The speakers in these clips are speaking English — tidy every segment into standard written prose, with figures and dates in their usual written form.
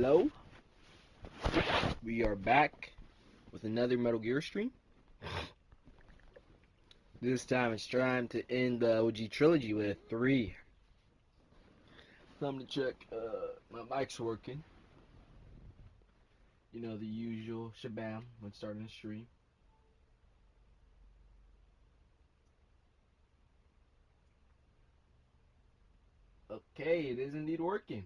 Hello, we are back with another Metal Gear stream. This time it's time to end the OG trilogy with 3. Time to check my mic's working. You know, the usual shabam when starting a stream. Okay, it is indeed working.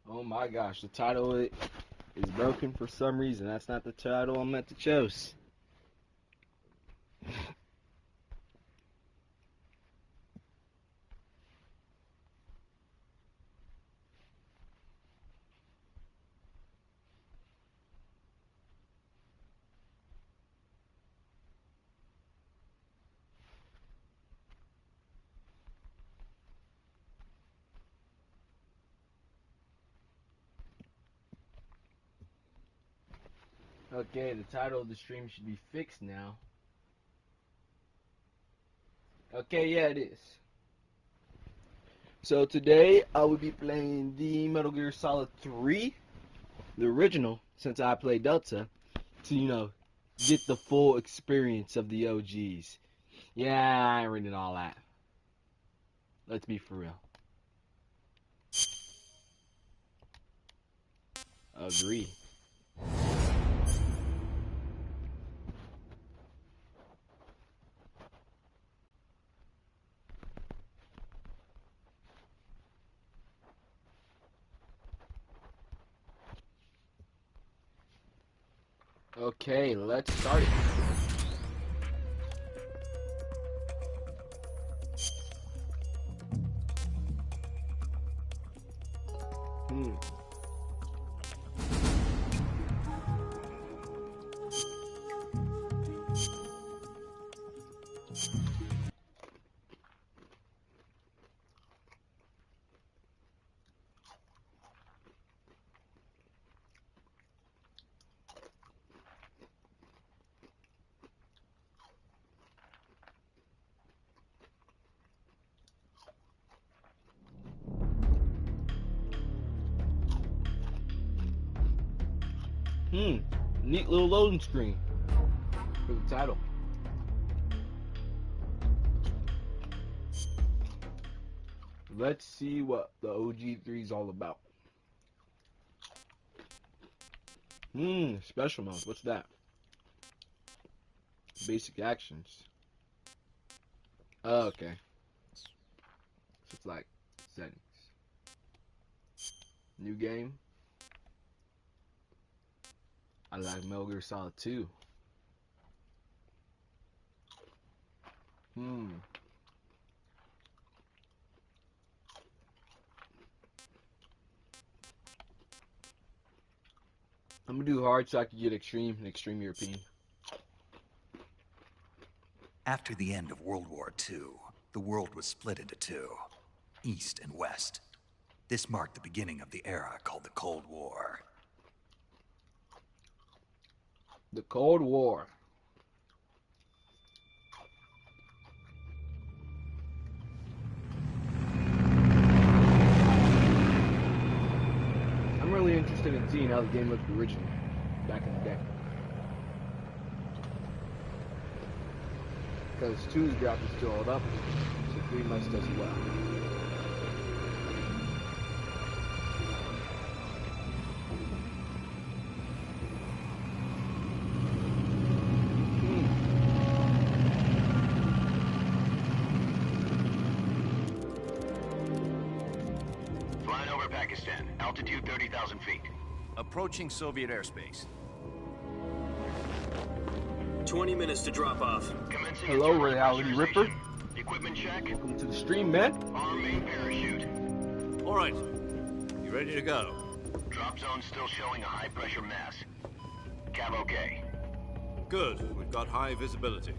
Oh my gosh, the title is broken for some reason. That's not the title I meant to choose. Okay, the title of the stream should be fixed now. Okay, yeah, it is. So today I will be playing the Metal Gear Solid 3, the original, since I played Delta, to, get the full experience of the OGs. Yeah, I ain't reading all that. Let's be for real. Agree. Okay, let's start it. Neat little loading screen for the title. Let's see what the OG3 is all about. Special mode. What's that? Basic actions. Oh, okay. So it's like settings. New game. I like Metal Gear Solid 2. I'm gonna do hard so I can get extreme and extreme European. After the end of World War II, the world was split into two, East and West. This marked the beginning of the era called the Cold War. The Cold War. I'm really interested in seeing how the game looked originally, back in the day. Because 2's graphics still hold up, so 3 must as well. Flying over Pakistan, altitude 30,000 feet. Approaching Soviet airspace. 20 minutes to drop off. Commencing Hello, internal Reality Ripper. pressurization. Equipment check. Welcome to the stream, man. Arm main parachute. All right. You ready to go? Drop zone still showing a high pressure mass. Cav okay. Good. We've got high visibility.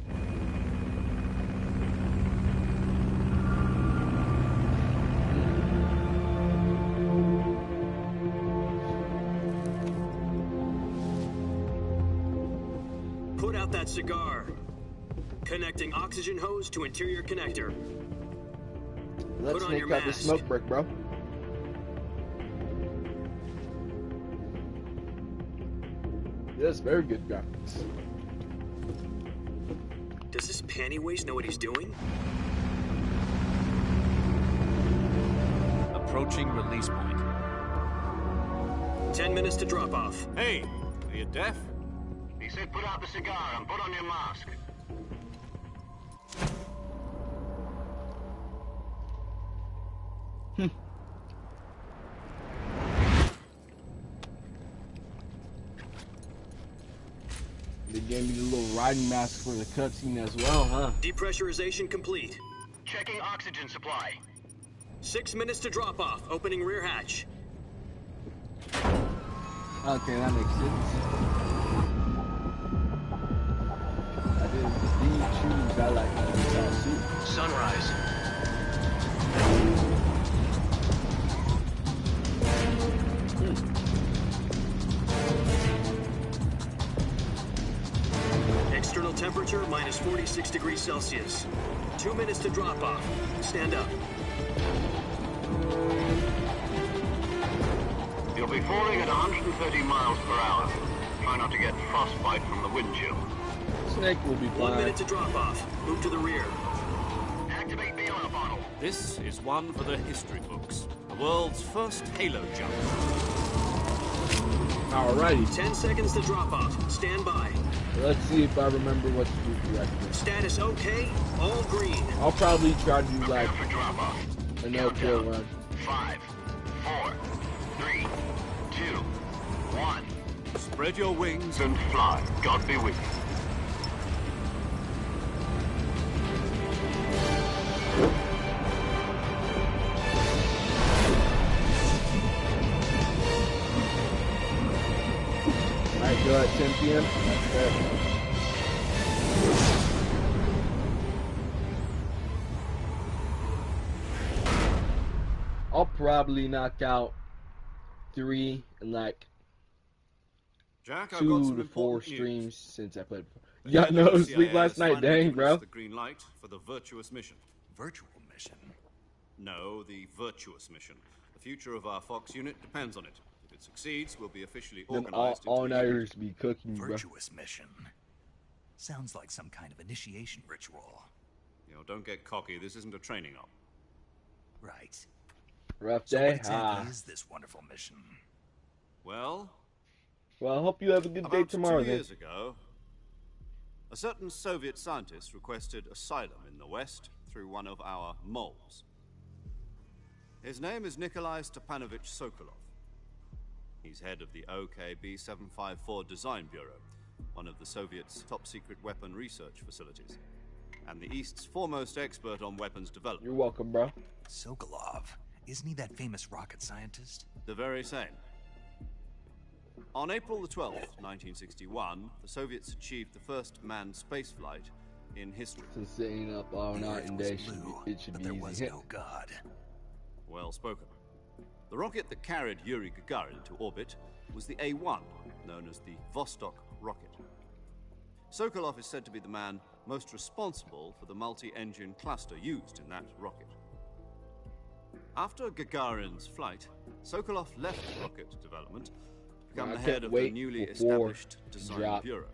Put out that cigar. Connecting oxygen hose to interior connector. Let's Put on take your out the mask. smoke break, bro. Yes, very good graphics. Does this panty waste know what he's doing? Approaching release point. 10 minutes to drop off. Hey, are you deaf? He said put out the cigar and put on your mask. They gave me the little riding mask for the cutscene as well, huh? Depressurization complete. Checking oxygen supply. 6 minutes to drop off. Opening rear hatch. Okay, that makes sense. I didn't indeed choose. I like the suit. Sunrise. External temperature minus 46 degrees Celsius. 2 minutes to drop off. Stand up. You'll be falling at 130 miles per hour. Try not to get frostbite from the wind chill. Snake will be 1 fine. minute to drop off. Move to the rear. Activate the oil bottle. This is one for the history books. The world's first Halo jump. Alrighty, 10 seconds to drop off. Stand by. let's see if I remember what to do correctly. Status okay. All green. I'll probably try to do Prepare like for drop off. a no-kill Countdown. run. 5, 4, 3, 2, 1. Spread your wings. And fly. God be with you. Alright, go at 10 p.m. That's fair. I'll probably knock out 3 in like Jack, I've got 2 some to 4 important news. streams since I played before. The Yeah, head no of the sleep CIA last has night. finally Dang, given bro. us the green light for the virtuous mission. Virtual mission. No, the virtuous mission. The future of our Fox unit depends on it. If it succeeds, we'll be officially Them organized into a all-nighters be cooking, bro. Virtuous mission. Sounds like some kind of initiation ritual. don't get cocky. This isn't a training op. Right. Rough So day? what exactly is this wonderful mission? Well, Well, I hope you have a good day about tomorrow 2 then. years ago, a certain Soviet scientist requested asylum in the West through one of our moles. His name is Nikolai Stepanovich Sokolov. He's head of the OKB 754 Design Bureau, one of the Soviets' top-secret weapon research facilities, and the East's foremost expert on weapons development. You're welcome, bro. Sokolov. Isn't he that famous rocket scientist? The very same. On April the 12th, 1961, the Soviets achieved the first manned spaceflight in history. Since staying up all The night Earth and was day, blue, it should but be there easy. was hit. no God. Well spoken. The rocket that carried Yuri Gagarin to orbit was the A-1, known as the Vostok rocket. Sokolov is said to be the man most responsible for the multi-engine cluster used in that rocket. After Gagarin's flight, Sokolov left rocket development to become I the can't head of the wait newly for established to Design drop. Bureau.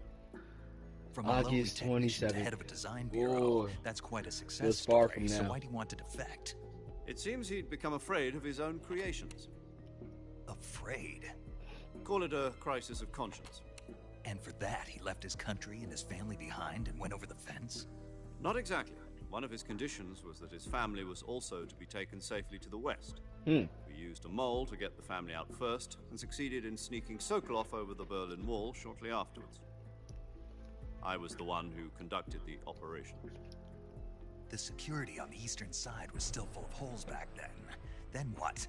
From a lowly August technician to 27th. head of a design bureau, Boy. that's quite a success Feels far story. from So now. why'd he want to defect? It seems he'd become afraid of his own creations. Afraid. Call it a crisis of conscience. And for that, he left his country and his family behind and went over the fence? Not exactly. One of his conditions was that his family was also to be taken safely to the west. Hmm. We used a mole to get the family out first, and succeeded in sneaking Sokolov over the Berlin Wall shortly afterwards. I was the one who conducted the operation. The security on the eastern side was still full of holes back then. Then what?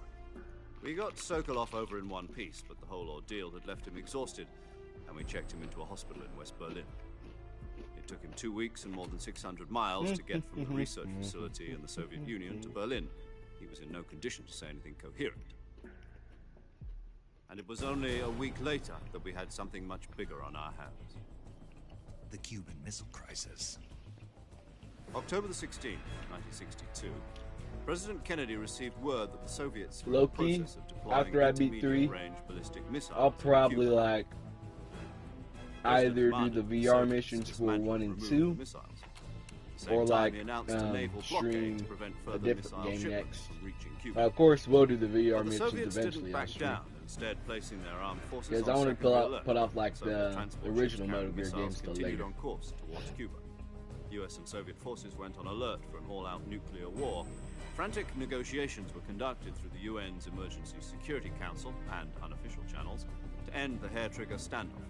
We got Sokolov over in one piece, but the whole ordeal had left him exhausted, and we checked him into a hospital in West Berlin. It took him 2 weeks and more than 600 miles to get from the research facility in the Soviet Union to Berlin. He was in no condition to say anything coherent. And it was only a week later that we had something much bigger on our hands. The Cuban Missile Crisis. October the 16th, 1962, President Kennedy received word that the Soviets were in the Low-key, process of deploying after I beat 3, intermediate-range ballistic missiles I'll in probably Cuba. like President either do demanded the that VR Soviets missions for dismantle 1 and and remove 2, the missiles. At the same or time, like he announced a naval blockade stream to prevent a further different missile game shipments next. from reaching Cuba. Of course, we'll do the VR But the missions Soviets eventually. didn't I'll back stream. down, instead placing their armed forces Because on I want to secondary alert. put off like Soviet the transport original ships carrying Metal Gear missiles games till continued later. on course towards Cuba. US and Soviet forces went on alert for an all-out nuclear war. Frantic negotiations were conducted through the UN's Emergency Security Council and unofficial channels to end the hair-trigger standoff.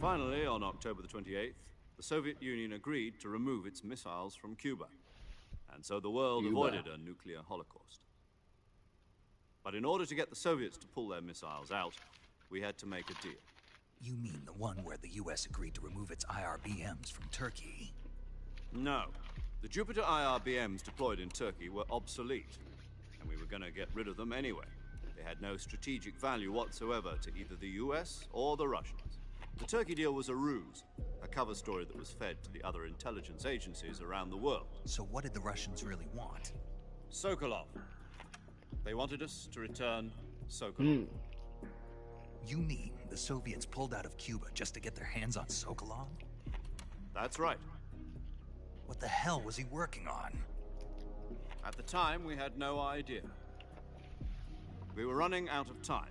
Finally, on October the 28th, the Soviet Union agreed to remove its missiles from Cuba. And so the world avoided a nuclear holocaust. But in order to get the Soviets to pull their missiles out, we had to make a deal. You mean the one where the US agreed to remove its IRBMs from Turkey? No. The Jupiter IRBMs deployed in Turkey were obsolete, and we were going to get rid of them anyway. They had no strategic value whatsoever to either the US or the Russians. The Turkey deal was a ruse, a cover story that was fed to the other intelligence agencies around the world. So what did the Russians really want? Sokolov. They wanted us to return Sokolov. You mean the Soviets pulled out of Cuba just to get their hands on Sokolov? That's right. What the hell was he working on? At the time, we had no idea. We were running out of time.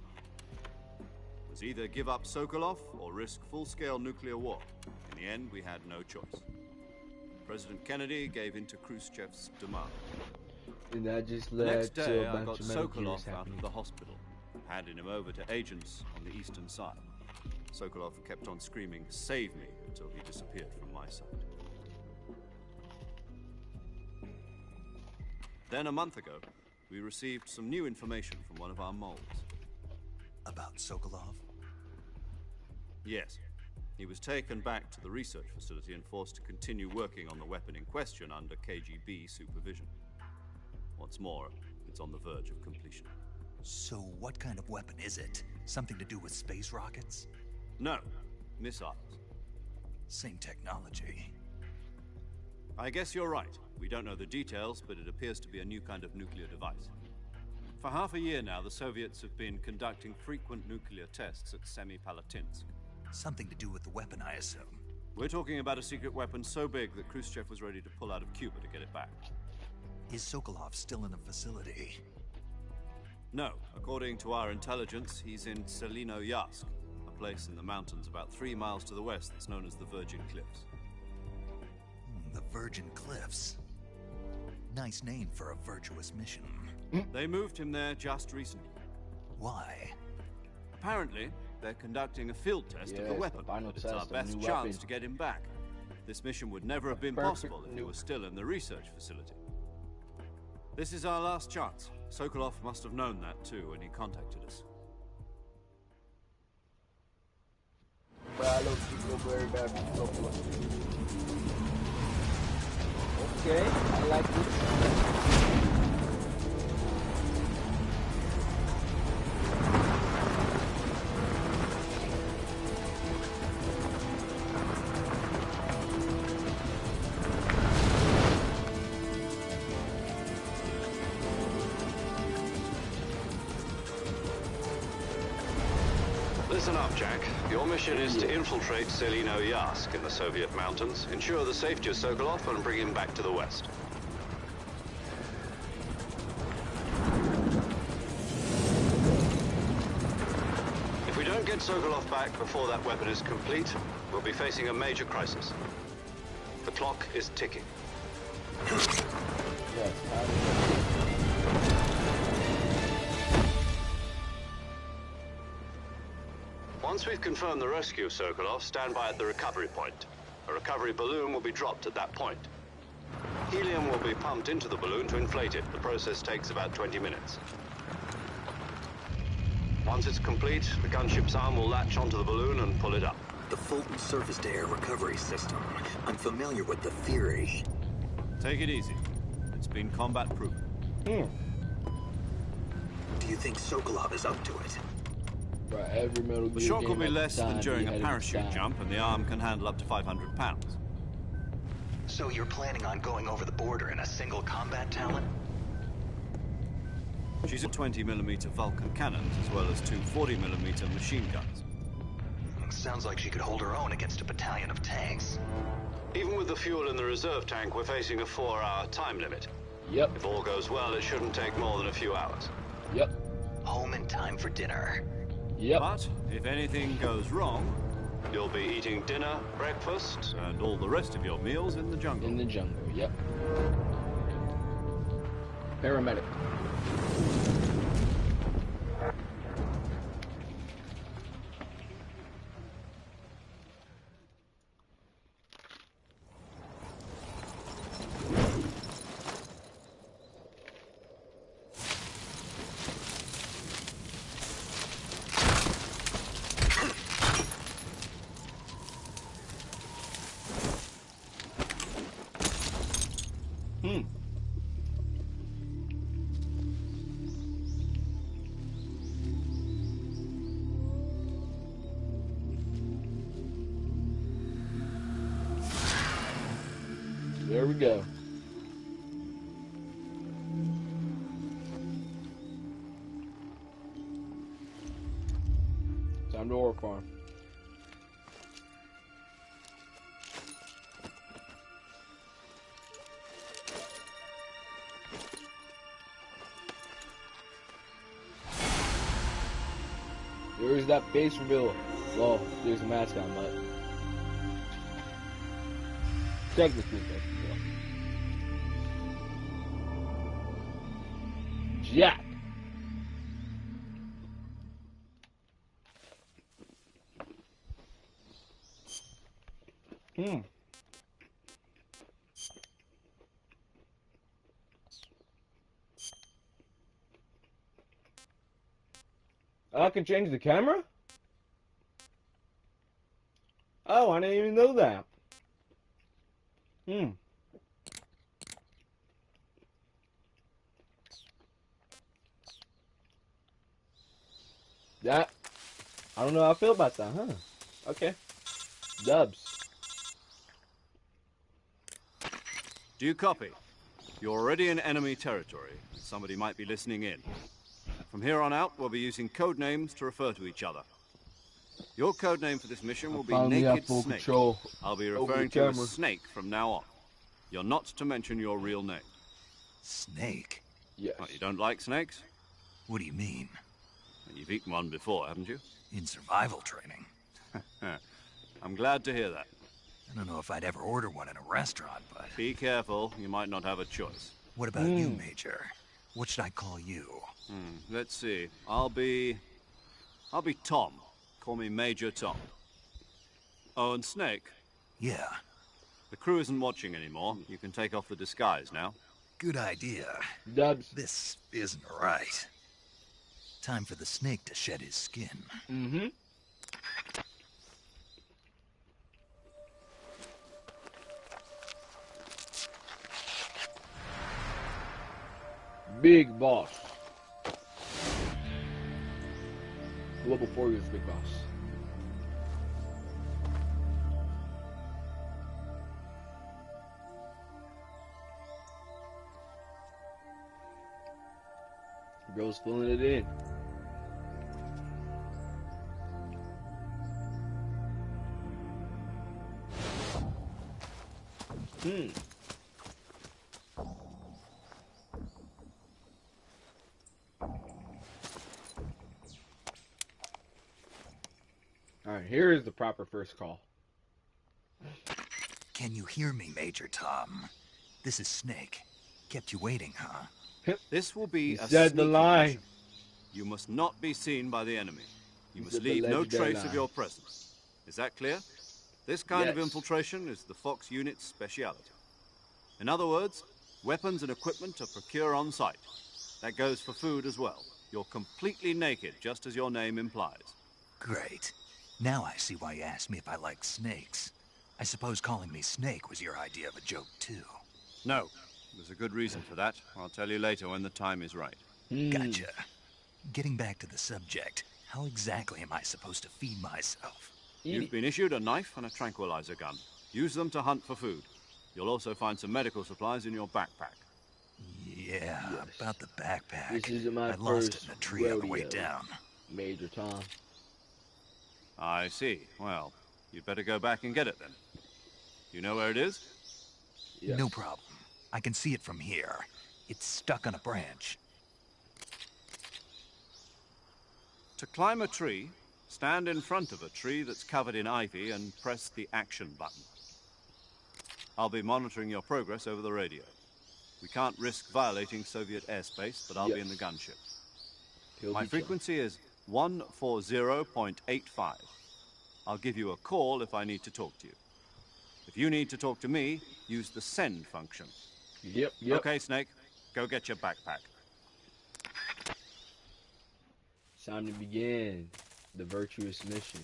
It was either give up Sokolov or risk full-scale nuclear war. In the end, we had no choice. President Kennedy gave in to Khrushchev's demand. And that just The led next to day, a I bunch got of Metal Gears Sokolov out happening. of the hospital, handing him over to agents on the eastern side. Sokolov kept on screaming, "Save me," until he disappeared from my sight. Then a month ago, we received some new information from one of our moles. About Sokolov? Yes. He was taken back to the research facility and forced to continue working on the weapon in question under KGB supervision. What's more, it's on the verge of completion. So what kind of weapon is it? Something to do with space rockets? No, missiles. Same technology. I guess you're right. We don't know the details, but it appears to be a new kind of nuclear device. For half a year now, the Soviets have been conducting frequent nuclear tests at Semipalatinsk. Something to do with the weapon, I assume. We're talking about a secret weapon so big that Khrushchev was ready to pull out of Cuba to get it back. Is Sokolov still in the facility? No, according to our intelligence, he's in Selino-Yarsk, a place in the mountains about 3 miles to the west that's known as the Virgin Cliffs. The Virgin Cliffs. Nice name for a virtuous mission. They moved him there just recently. Why? Apparently, they're conducting a field test of the Yes, the weapon. final It's test our of the best new chance weapon. to get him back. This mission would never have been Perfect possible if he nuke. was still in the research facility. This is our last chance. Sokolov must have known that too when he contacted us. But I don't feel very bad for Sokolov. Okay, I like this. Listen up, Jack. Your mission is to infiltrate Selino-Yarsk in the Soviet mountains, ensure the safety of Sokolov, and bring him back to the west. If we don't get Sokolov back before that weapon is complete, we'll be facing a major crisis. The clock is ticking. Yes, Once we've confirmed the rescue of Sokolov, stand by at the recovery point. A recovery balloon will be dropped at that point. Helium will be pumped into the balloon to inflate it. The process takes about 20 minutes. Once it's complete, the gunship's arm will latch onto the balloon and pull it up. The Fulton surface-to-air recovery system. I'm familiar with the theory. Take it easy. It's been combat-proven. Do you think Sokolov is up to it? Right, every Metal The Gear shock will game be at the less than time, during you a had parachute to jump, and the arm can handle up to 500 pounds. So you're planning on going over the border in a single combat talent? She's got 20mm Vulcan cannons as well as two 40mm machine guns. Sounds like she could hold her own against a battalion of tanks. Even with the fuel in the reserve tank, we're facing a 4-hour time limit. Yep. If all goes well, it shouldn't take more than a few hours. Yep. Home in time for dinner. Yep. But if anything goes wrong, You'll be eating dinner, breakfast, and all the rest of your meals in the jungle. In the jungle. Yep. Paramedic. There we go. Time to work farm. Where's that base reveal? Well, there's a mascot, but technically that's the Jack. I can change the camera? Oh, I didn't even know that. That, I don't know how I feel about that, huh? Okay. Dubs. Do you copy? You're already in enemy territory. Somebody might be listening in. From here on out, we'll be using code names to refer to each other. Your code name for this mission will be Naked Snake. I'll be referring to you as Snake from now on. You're not to mention your real name. Snake? Yes. What, you don't like snakes? What do you mean? You've eaten one before, haven't you? In survival training? I'm glad to hear that. I don't know if I'd ever order one in a restaurant, but... Be careful, you might not have a choice. What about you, Major? What should I call you? Let's see. I'll be Tom. Call me Major Tom. Oh, and Snake. Yeah, The crew isn't watching anymore. You can take off the disguise now. good idea. Dubs. This isn't right. Time for the snake to shed his skin. Mm-hmm. Big boss. Well, before he was big boss. Bro's filling it in. Alright, here is the proper first call. Can you hear me, Major Tom? This is Snake. Kept you waiting, huh? This will be a said the sneaky line. mission. You must not be seen by the enemy. You must said the leave no legendary trace of line. your presence. Is that clear? This kind of Yes. infiltration is the Fox unit's speciality. In other words, weapons and equipment are procured on site. That goes for food as well. You're completely naked, just as your name implies. Great. Now I see why you asked me if I like snakes. I suppose calling me Snake was your idea of a joke, too. No, there's a good reason for that. I'll tell you later when the time is right. Gotcha. Getting back to the subject, how exactly am I supposed to feed myself? You've been issued a knife and a tranquilizer gun. Use them to hunt for food. You'll also find some medical supplies in your backpack. Yeah, Yes. about the backpack. This isn't my I lost it first in a tree on the way rodeo. down. Major Tom. I see. Well, you'd better go back and get it then. You know where it is? Yes. No problem. I can see it from here. It's stuck on a branch. To climb a tree, stand in front of a tree that's covered in ivy and press the action button. I'll be monitoring your progress over the radio. We can't risk violating Soviet airspace, but I'll be Yes. in the gunship. He'll My be frequency is 140.85. I'll give you a call if I need to talk to you. If you need to talk to me, use the send function. Yep. Okay, Snake, go get your backpack. It's time to begin the virtuous mission.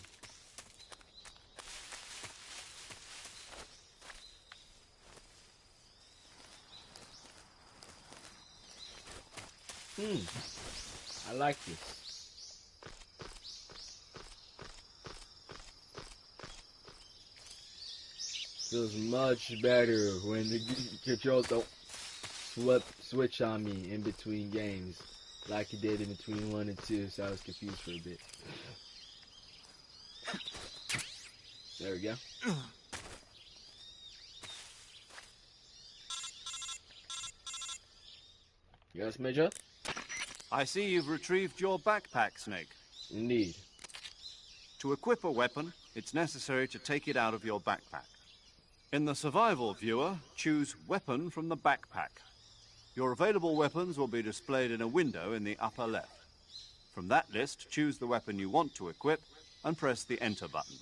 I like this. Feels much better when the controls don't switch on me in between games, like it did in between 1 and 2, so I was confused for a bit. There we go. Yes, Major? I see you've retrieved your backpack, Snake. Indeed. To equip a weapon, it's necessary to take it out of your backpack. In the survival viewer, choose Weapon from the backpack. Your available weapons will be displayed in a window in the upper left. From that list, choose the weapon you want to equip and press the Enter button.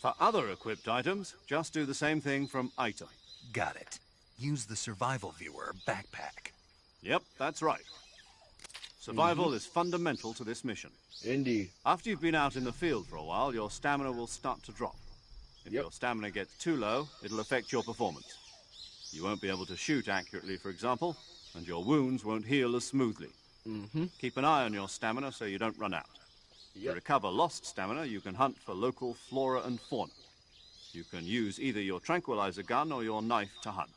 For other equipped items, just do the same thing from Item. Got it. Use the survival viewer backpack. Yep, that's right. Survival is fundamental to this mission. Indeed. After you've been out in the field for a while, your stamina will start to drop. If Yep. your stamina gets too low, it'll affect your performance. You won't be able to shoot accurately, for example, and your wounds won't heal as smoothly. Keep an eye on your stamina so you don't run out. To Yep. recover lost stamina, you can hunt for local flora and fauna. You can use either your tranquilizer gun or your knife to hunt.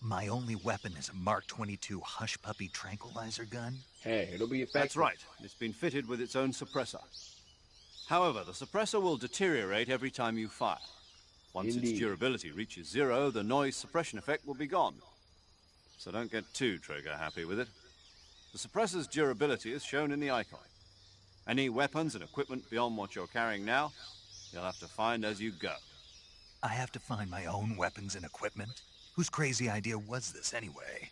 My only weapon is a Mark 22 Hush Puppy tranquilizer gun. Hey, it'll be effective. That's right. It's been fitted with its own suppressor. However, the suppressor will deteriorate every time you fire. Once Indeed. its durability reaches 0, the noise suppression effect will be gone. So don't get too trigger happy with it. The suppressor's durability is shown in the icon. Any weapons and equipment beyond what you're carrying now, you'll have to find as you go. I have to find my own weapons and equipment? Whose crazy idea was this anyway?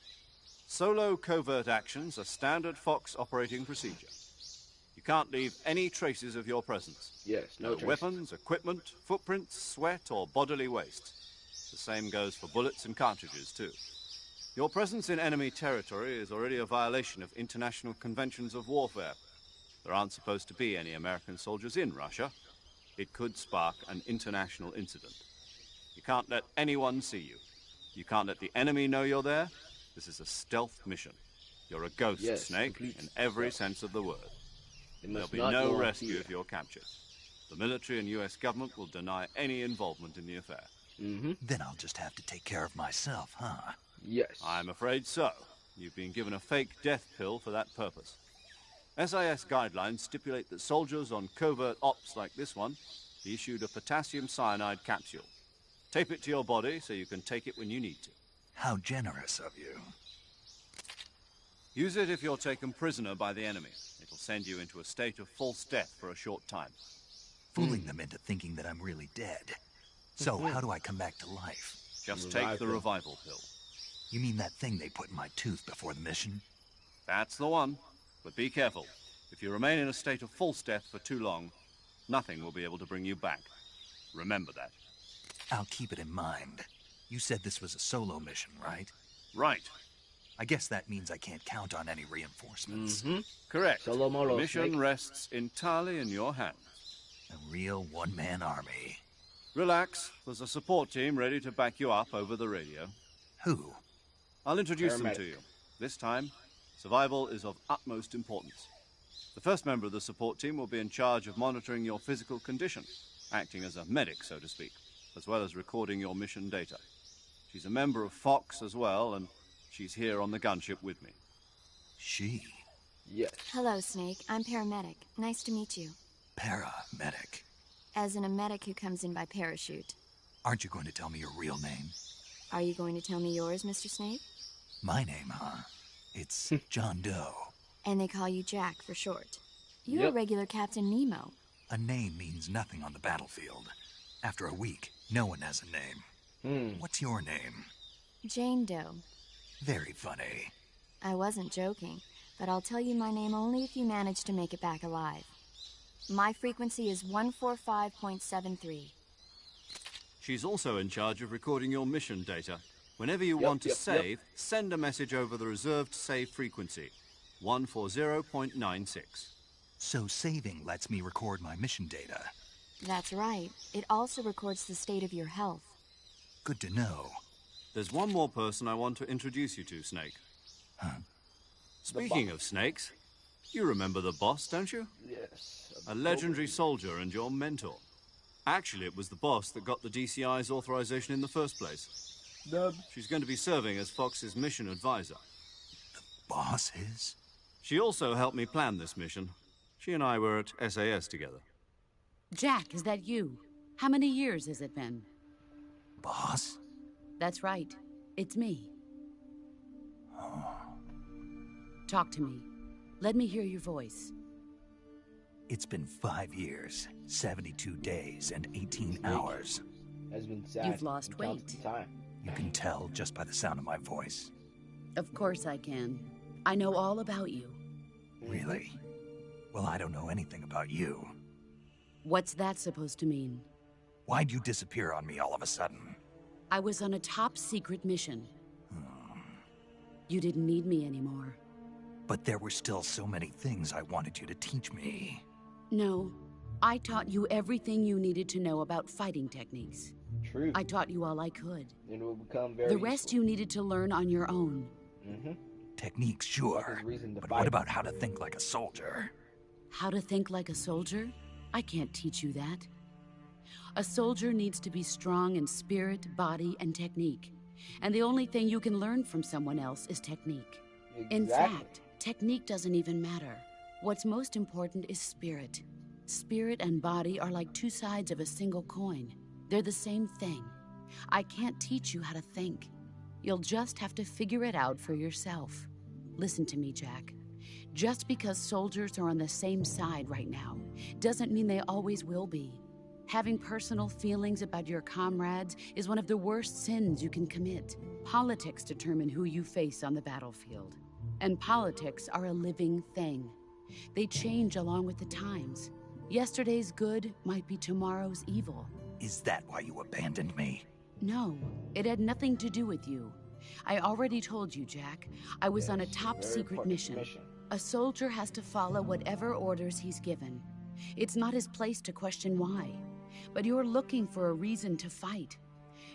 Solo covert actions are standard Fox operating procedure. You can't leave any traces of your presence. Yes, no trace. Weapons, equipment, footprints, sweat, or bodily waste. The same goes for bullets and cartridges, too. Your presence in enemy territory is already a violation of international conventions of warfare. There aren't supposed to be any American soldiers in Russia. It could spark an international incident. You can't let anyone see you. You can't let the enemy know you're there. This is a stealth mission. You're a ghost, Yes, Snake, complete in every stealth. sense of the word. They There'll must be not no go on rescue fear. if you're captured. The military and US government will deny any involvement in the affair. Then I'll just have to take care of myself, huh? Yes. I'm afraid so. You've been given a fake death pill for that purpose. SIS guidelines stipulate that soldiers on covert ops like this one be issued a potassium cyanide capsule. Tape it to your body so you can take it when you need to. How generous of you. Use it if you're taken prisoner by the enemy. It'll send you into a state of false death for a short time. Fooling them into thinking that I'm really dead. So, how do I come back to life? Just take the revival pill. You mean that thing they put in my tooth before the mission? That's the one. But be careful. If you remain in a state of false death for too long, nothing will be able to bring you back. Remember that. I'll keep it in mind. You said this was a solo mission, right? Right. I guess that means I can't count on any reinforcements. Correct. Solo molo, The mission Snake. rests entirely in your hands. A real one-man army. Relax. There's a support team ready to back you up over the radio. Who? I'll introduce them Paramedic. to you. This time, survival is of utmost importance. The first member of the support team will be in charge of monitoring your physical condition, acting as a medic, so to speak, as well as recording your mission data. She's a member of Fox as well, and She's here on the gunship with me. She? Yes. Hello, Snake. I'm paramedic. Nice to meet you. Paramedic. As in a medic who comes in by parachute. Aren't you going to tell me your real name? Are you going to tell me yours, Mr. Snake? My name, huh? It's John Doe. And they call you Jack for short. You're Yep. a regular Captain Nemo. A name means nothing on the battlefield. After a week, no one has a name. What's your name? Jane Doe. Very funny. I wasn't joking, but I'll tell you my name only if you manage to make it back alive. My frequency is 145.73. She's also in charge of recording your mission data. Whenever you Yep, want to yep, save, send a message over the reserved save frequency, 140.96. So saving lets me record my mission data. That's right. It also records the state of your health. Good to know. There's one more person I want to introduce you to, Snake. Huh? Speaking of snakes, you remember the boss, don't you? Yes. A legendary soldier and your mentor. Actually, it was the boss that got the DCI's authorization in the first place. Dub. She's going to be serving as Fox's mission advisor. Boss is? She also helped me plan this mission. She and I were at SAS together. Jack, is that you? How many years has it been? Boss? That's right. It's me. Talk to me. Let me hear your voice. It's been 5 years, 72 days, and 18 hours. Has been sad. You've lost from time to weight. time. You can tell just by the sound of my voice. Of course I can. I know all about you. Really? Well, I don't know anything about you. What's that supposed to mean? Why'd you disappear on me all of a sudden? I was on a top secret mission. You didn't need me anymore. But there were still so many things I wanted you to teach me. No, I taught you everything you needed to know about fighting techniques. True. I taught you all I could. It will become very The rest you needed to learn on your own. Techniques, sure. There's reason to But fight. what about how to think like a soldier? How to think like a soldier? I can't teach you that. A soldier needs to be strong in spirit, body, and technique. And the only thing you can learn from someone else is technique. In Exactly. fact, technique doesn't even matter. What's most important is spirit. Spirit and body are like two sides of a single coin. They're the same thing. I can't teach you how to think. You'll just have to figure it out for yourself. Listen to me, Jack. Just because soldiers are on the same side right now doesn't mean they always will be. Having personal feelings about your comrades is one of the worst sins you can commit. Politics determine who you face on the battlefield. And politics are a living thing. They change along with the times. Yesterday's good might be tomorrow's evil. Is that why you abandoned me? No, it had nothing to do with you. I already told you, Jack. I was on a top Very secret important mission. mission. A soldier has to follow whatever orders he's given. It's not his place to question why. But you're looking for a reason to fight.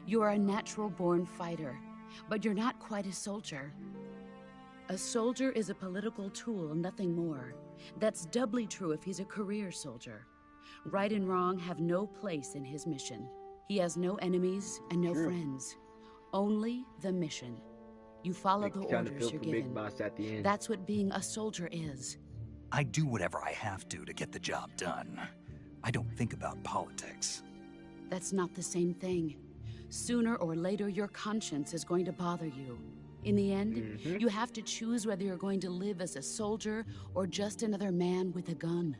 You're a natural-born fighter, but you're not quite a soldier. A soldier is a political tool, nothing more. That's doubly true if he's a career soldier. Right and wrong have no place in his mission. He has no enemies and no True. friends. Only the mission. You follow Make the you kinda orders feel you're for Big given. Boss at the end. That's what being a soldier is. I do whatever I have to get the job done. I don't think about politics. That's not the same thing. Sooner or later, your conscience is going to bother you. In the end, you have to choose whether you're going to live as a soldier or just another man with a gun.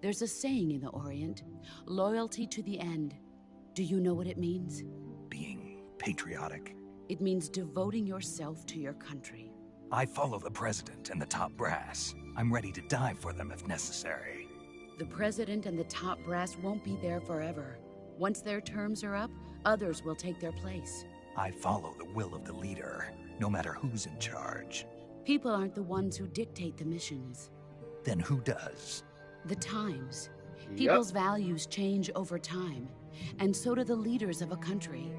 There's a saying in the Orient, loyalty to the end. Do you know what it means? Being patriotic. It means devoting yourself to your country. I follow the president and the top brass. I'm ready to die for them if necessary. The president and the top brass won't be there forever. Once their terms are up, others will take their place. I follow the will of the leader, no matter who's in charge. People aren't the ones who dictate the missions. Then who does? The times. Yep. People's values change over time, and so do the leaders of a country.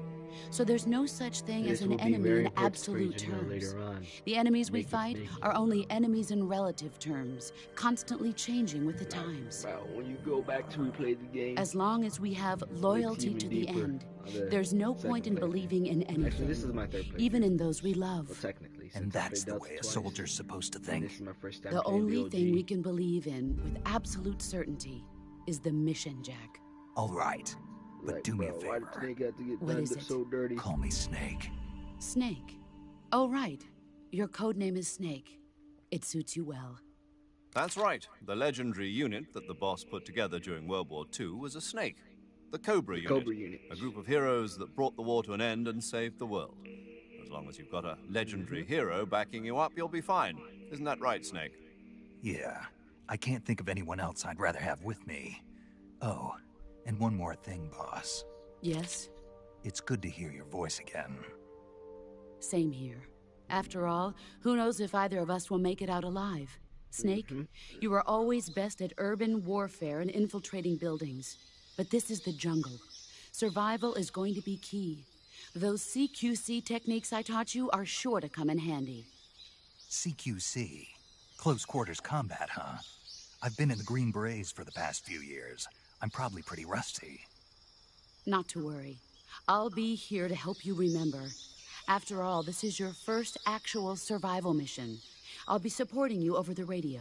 So there's no such thing This as an will be enemy very in important for you absolute to know terms. later on. The enemies we Make it fight big. are only enemies in relative terms, constantly changing with the times. Well, when you go back to replay the game, As long as we have loyalty even to the deeper end, on the there's no second point in playthrough. believing in anything, Actually, this is my third playthrough. even in those we Well, love. technically. since And I that's played the Delta way a twice. soldier's supposed to And think. this is my first time The playing only OG. thing we can believe in with absolute certainty is the mission, Jack. All right, but Like, do me a bro, why did favor. Snake have to get What done is it? so dirty? Call me Snake. Snake. Oh, right. Your code name is Snake. It suits you well. That's right. The legendary unit that the boss put together during World War II was a snake. The Cobra Unit. Cobra Unit. A group of heroes that brought the war to an end and saved the world. As long as you've got a legendary hero backing you up, you'll be fine. Isn't that right, Snake? Yeah, I can't think of anyone else I'd rather have with me. Oh, and one more thing, boss. Yes? It's good to hear your voice again. Same here. After all, who knows if either of us will make it out alive? Snake, you are always best at urban warfare and infiltrating buildings. But this is the jungle. Survival is going to be key. Those CQC techniques I taught you are sure to come in handy. CQC? Close quarters combat, huh? I've been in the Green Berets for the past few years. I'm probably pretty rusty. Not to worry. I'll be here to help you remember. After all, this is your first actual survival mission. I'll be supporting you over the radio.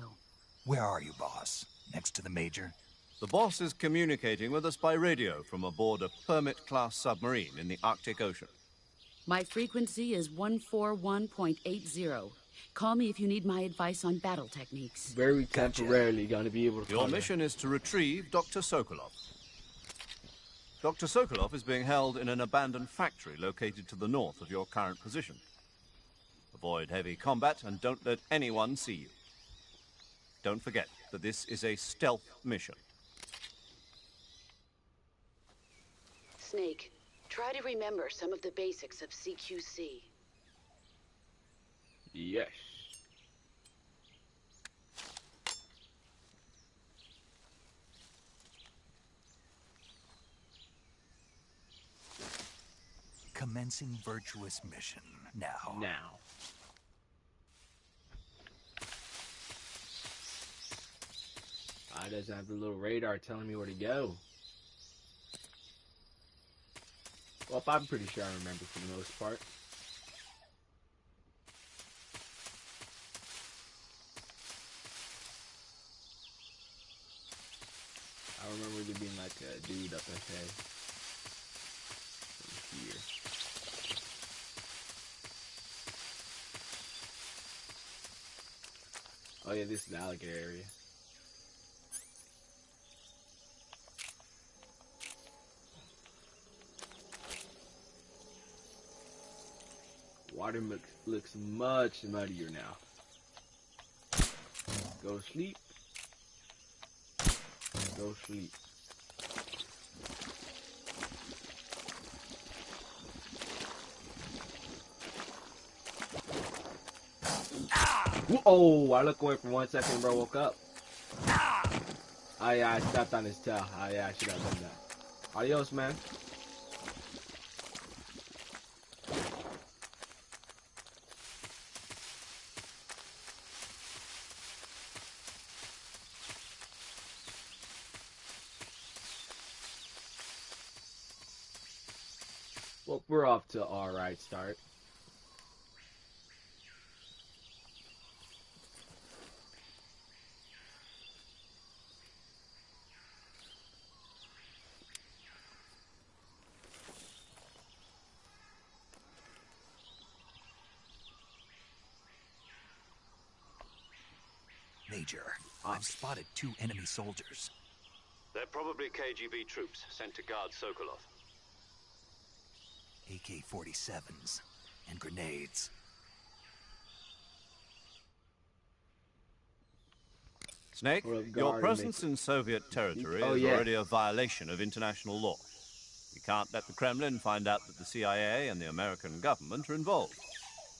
Where are you, boss? Next to the Major? The boss is communicating with us by radio from aboard a Permit-class submarine in the Arctic Ocean. My frequency is 141.80. Call me if you need my advice on battle techniques. Very temporarily gonna be able to Your call mission is to retrieve Dr. Sokolov. Dr. Sokolov is being held in an abandoned factory located to the north of your current position. Avoid heavy combat and don't let anyone see you. Don't forget that this is a stealth mission. Snake, try to remember some of the basics of CQC. Yes. Commencing virtuous mission. Now. I doesn't have the little radar telling me where to go. Well, I'm pretty sure I remember for the most part. I remember there being like a dude up ahead. From here. Oh yeah, this is the alligator area. Water looks much muddier now. Go sleep. Go sleep. Oh, I looked away for 1 second, bro. Woke up. Oh yeah, I stepped on his tail. Oh yeah, I should have done that. Adios, man. Well, we're off to all right start. Major, I've spotted 2 enemy soldiers. They're probably KGB troops sent to guard Sokolov. AK-47s and grenades. Snake, Or a your guard presence in Soviet territory Oh, is yeah. already a violation of international law. You can't let the Kremlin find out that the CIA and the American government are involved.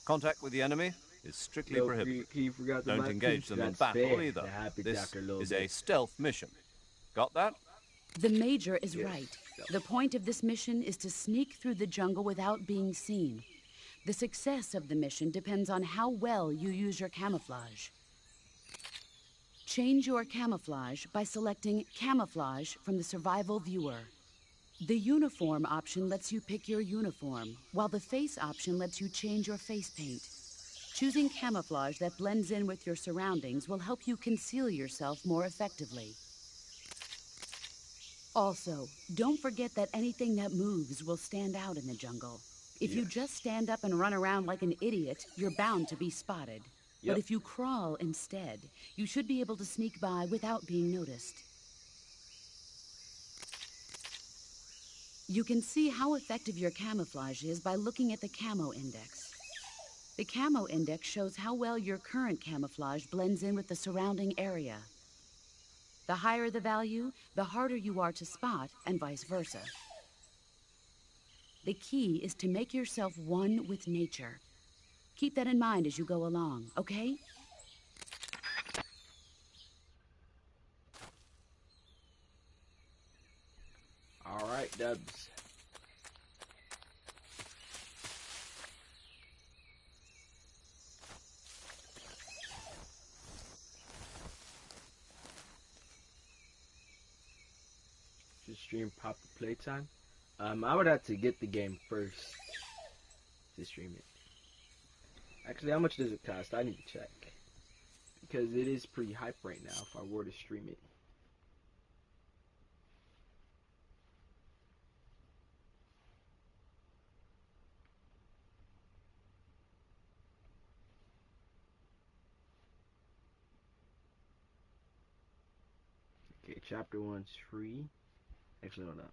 Contact with the enemy is strictly Yo, prohibited. he forgot the Don't mouthpiece. engage them in That's battle fair. either. The happy This jacker little is a bit. stealth mission. Got that? The Major is Yes. right. The point of this mission is to sneak through the jungle without being seen. The success of the mission depends on how well you use your camouflage. Change your camouflage by selecting Camouflage from the Survival Viewer. The Uniform option lets you pick your uniform, while the Face option lets you change your face paint. Choosing camouflage that blends in with your surroundings will help you conceal yourself more effectively. Also, don't forget that anything that moves will stand out in the jungle. If you just stand up and run around like an idiot, you're bound to be spotted. But if you crawl instead, you should be able to sneak by without being noticed. You can see how effective your camouflage is by looking at the camo index. The camo index shows how well your current camouflage blends in with the surrounding area. The higher the value, the harder you are to spot, and vice versa. The key is to make yourself one with nature. Keep that in mind as you go along, okay? All right, Dubs. Just stream Pop the Playtime. I would have to get the game first to stream it. Actually, how much does it cost? I need to check. Because it is pretty hype right now if I were to stream it. Okay, chapter 1's free. Actually, hold up.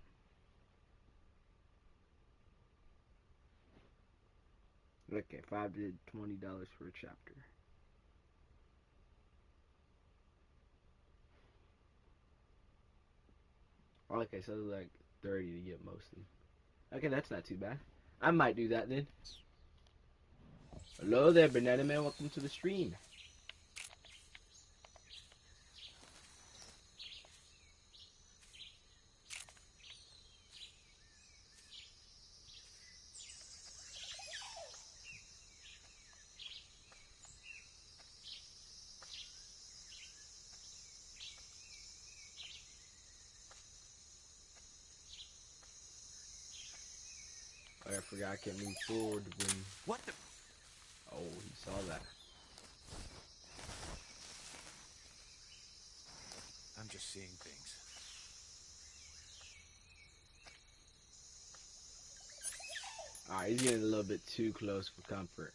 Okay, $5 to $20 for a chapter. Okay, so like 30 to get most of them. Okay, that's not too bad. I might do that then. Hello there, Banana Man. Welcome to the stream. I forgot I can't move forward when... What the... Oh, he saw that. I'm just seeing things. Alright, he's getting a little bit too close for comfort.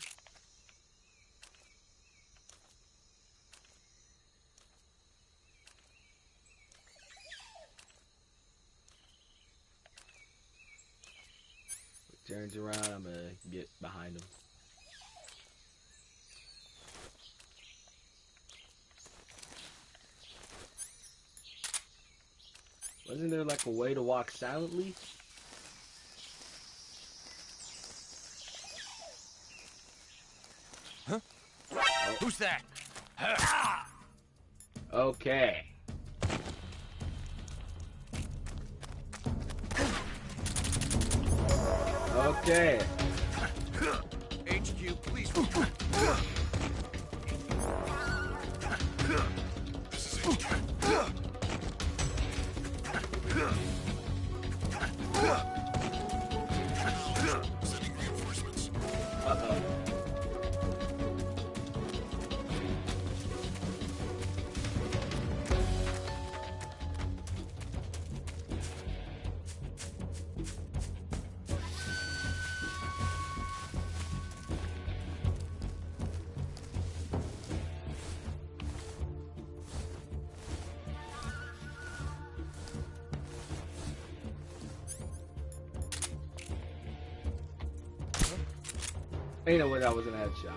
Turns around, I'm gonna get behind him. Wasn't there like a way to walk silently? Huh? Oh. Who's that? Okay. Okay. HQ, please. This is HQ. Sending reinforcements. Uh-oh. Ain't no way that wasn't a headshot.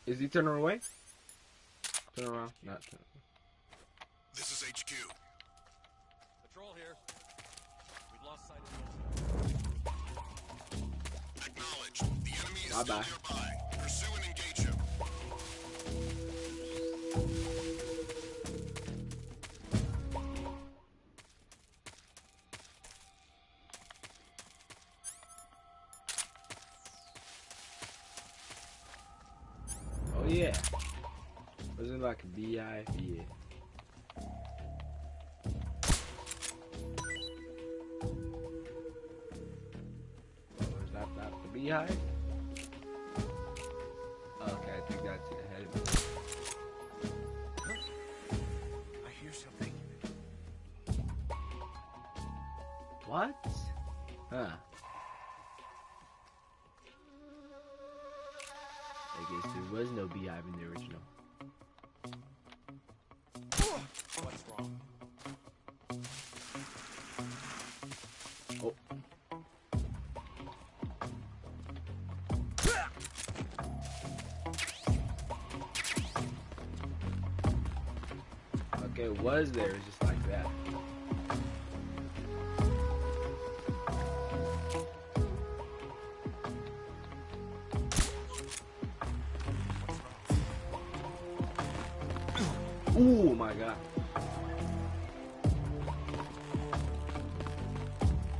Is he turning away? Turn around. Not turn. This is HQ. Patrol here. We've lost sight of the... Acknowledged. The enemy is still nearby. Pursue and engage him. Oh yeah. Wasn't it like a beehive? Yeah. beehive? Okay, I think that's ahead of me. I hear something. What? Huh. I guess there was no beehive in the original. What's wrong? Oh. Okay, it was there, it's just like that. Oh my god.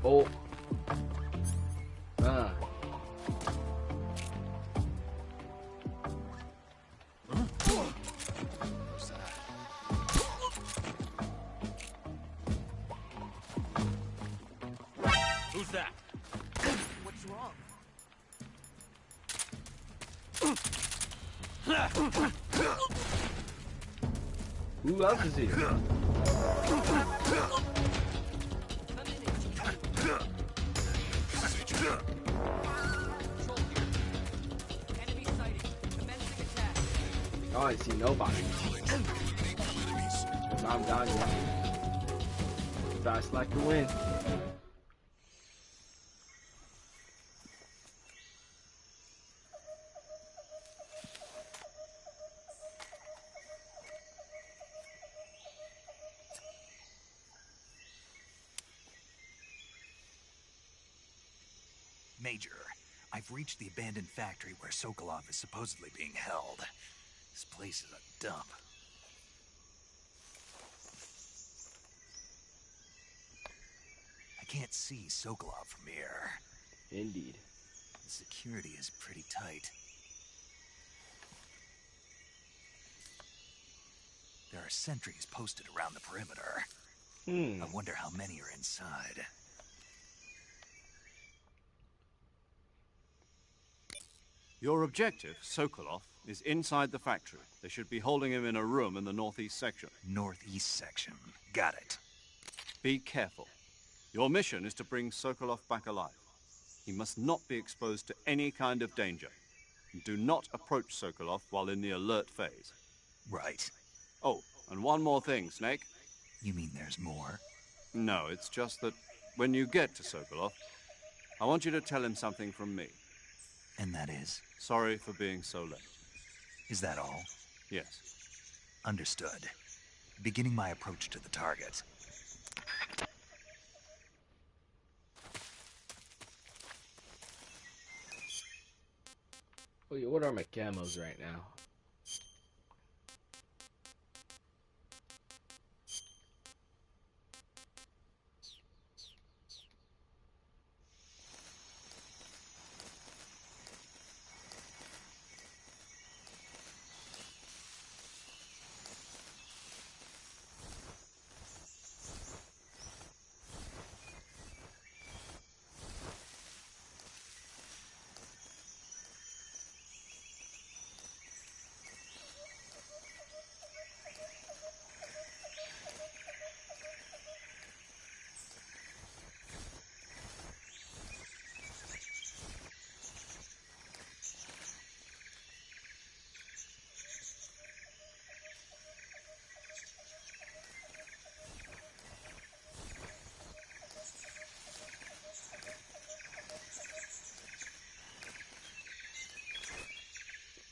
Oh. Ah. What's that? Who's that? What's wrong? Who else is here? Oh, I see nobody. I'm down here. Fast like the wind. Major, I've reached the abandoned factory where Sokolov is supposedly being held. This place is a dump. I can't see Sokolov from here. Indeed. The security is pretty tight. There are sentries posted around the perimeter. I wonder how many are inside. Your objective, Sokolov, is inside the factory. They should be holding him in a room in the northeast section. Northeast section. Got it. Be careful. Your mission is to bring Sokolov back alive. He must not be exposed to any kind of danger. Do not approach Sokolov while in the alert phase. Right. Oh, and one more thing, Snake. You mean there's more? No, it's just that when you get to Sokolov, I want you to tell him something from me. And that is? Sorry for being so late. Is that all? Yes. Understood. Beginning my approach to the target. Oh yeah, what are my camos right now?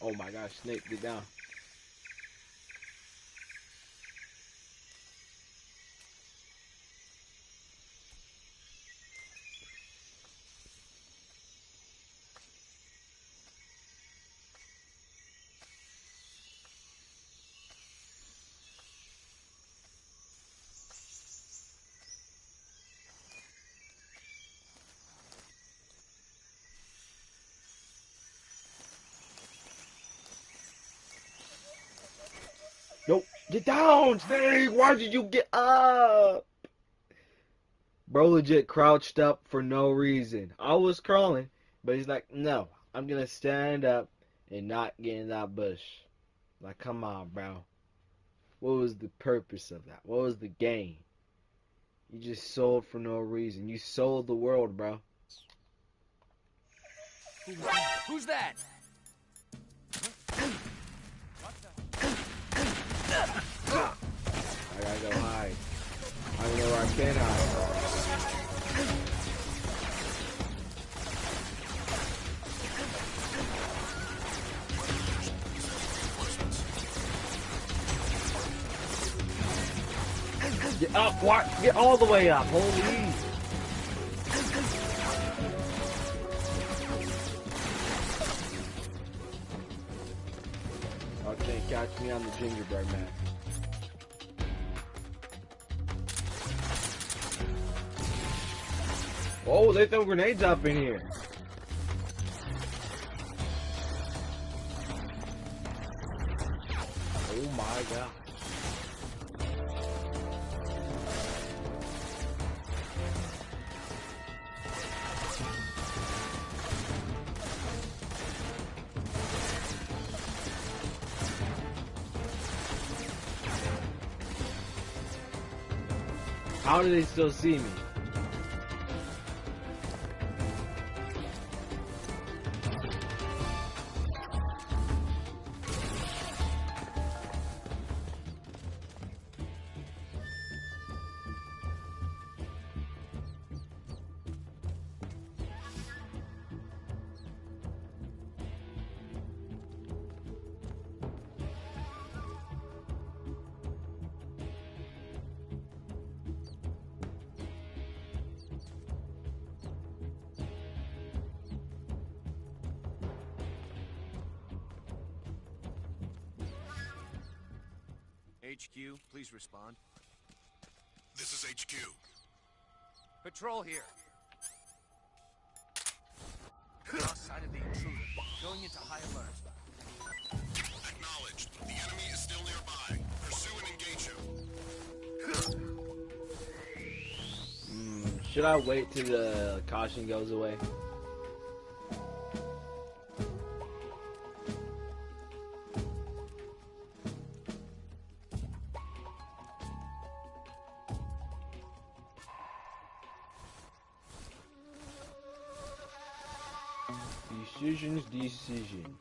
Oh my gosh, Snake, get down. Nope. Get down, Snake! Why did you get up? Bro legit crouched up for no reason. I was crawling, But he's like, no, I'm gonna stand up and not get in that bush. Like, come on, bro. What was the purpose of that? What was the gain? You just sold for no reason. You sold the world, bro. Who's that? I gotta go hide. I don't know where I can hide. Get up, what? Get all the way up, holy. Oh, can't catch me on the gingerbread man. Oh, they throw grenades up in here. Oh my god. How do they still see me? HQ, please respond. This is HQ. Patrol here. Lost sight of the intruder. Going into high alert. Acknowledged. The enemy is still nearby. Pursue and engage him. Should I wait till the caution goes away? Decisions.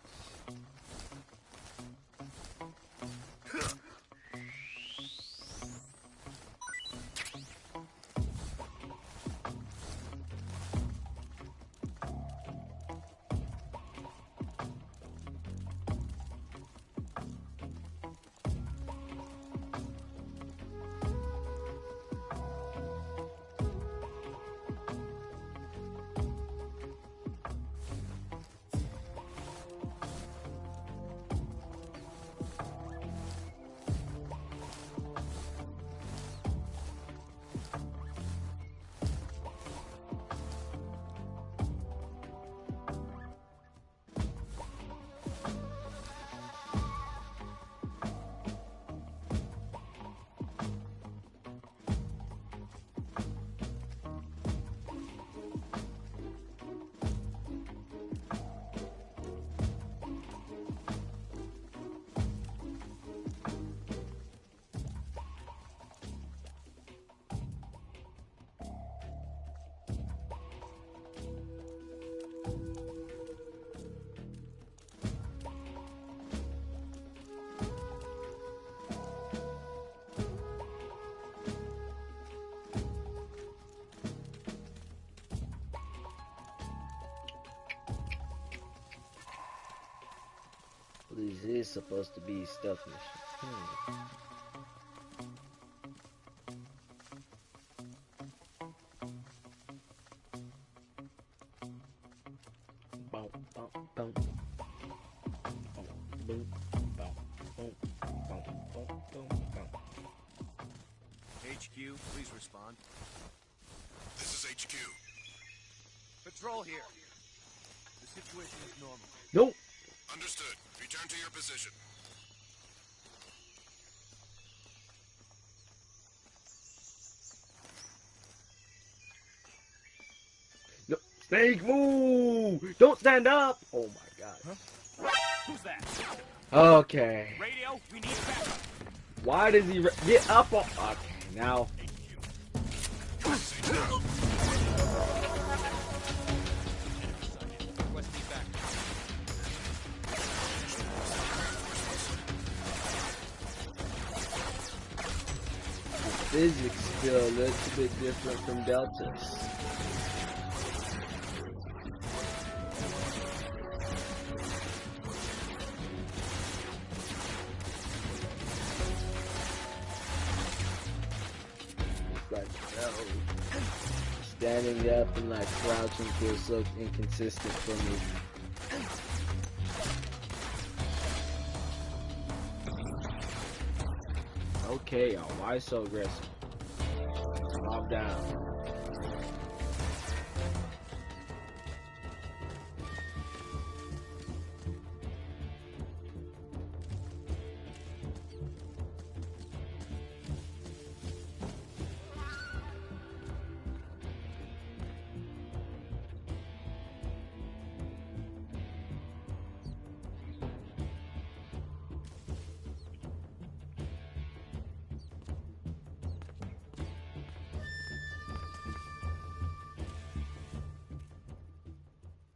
This is supposed to be stealth mission. HQ, please respond. This is HQ. Patrol here. The situation is normal. Nope. Understood. Return to your position. Think, move! Don't stand up! Oh my god. Huh? Who's that? Okay. Radio, we need backup. Why does he get up on... Okay, now... Physics still looks a bit different from Delta's. Like, no. Standing up and like crouching feels so inconsistent for me. Okay, y'all, why so aggressive? Calm down.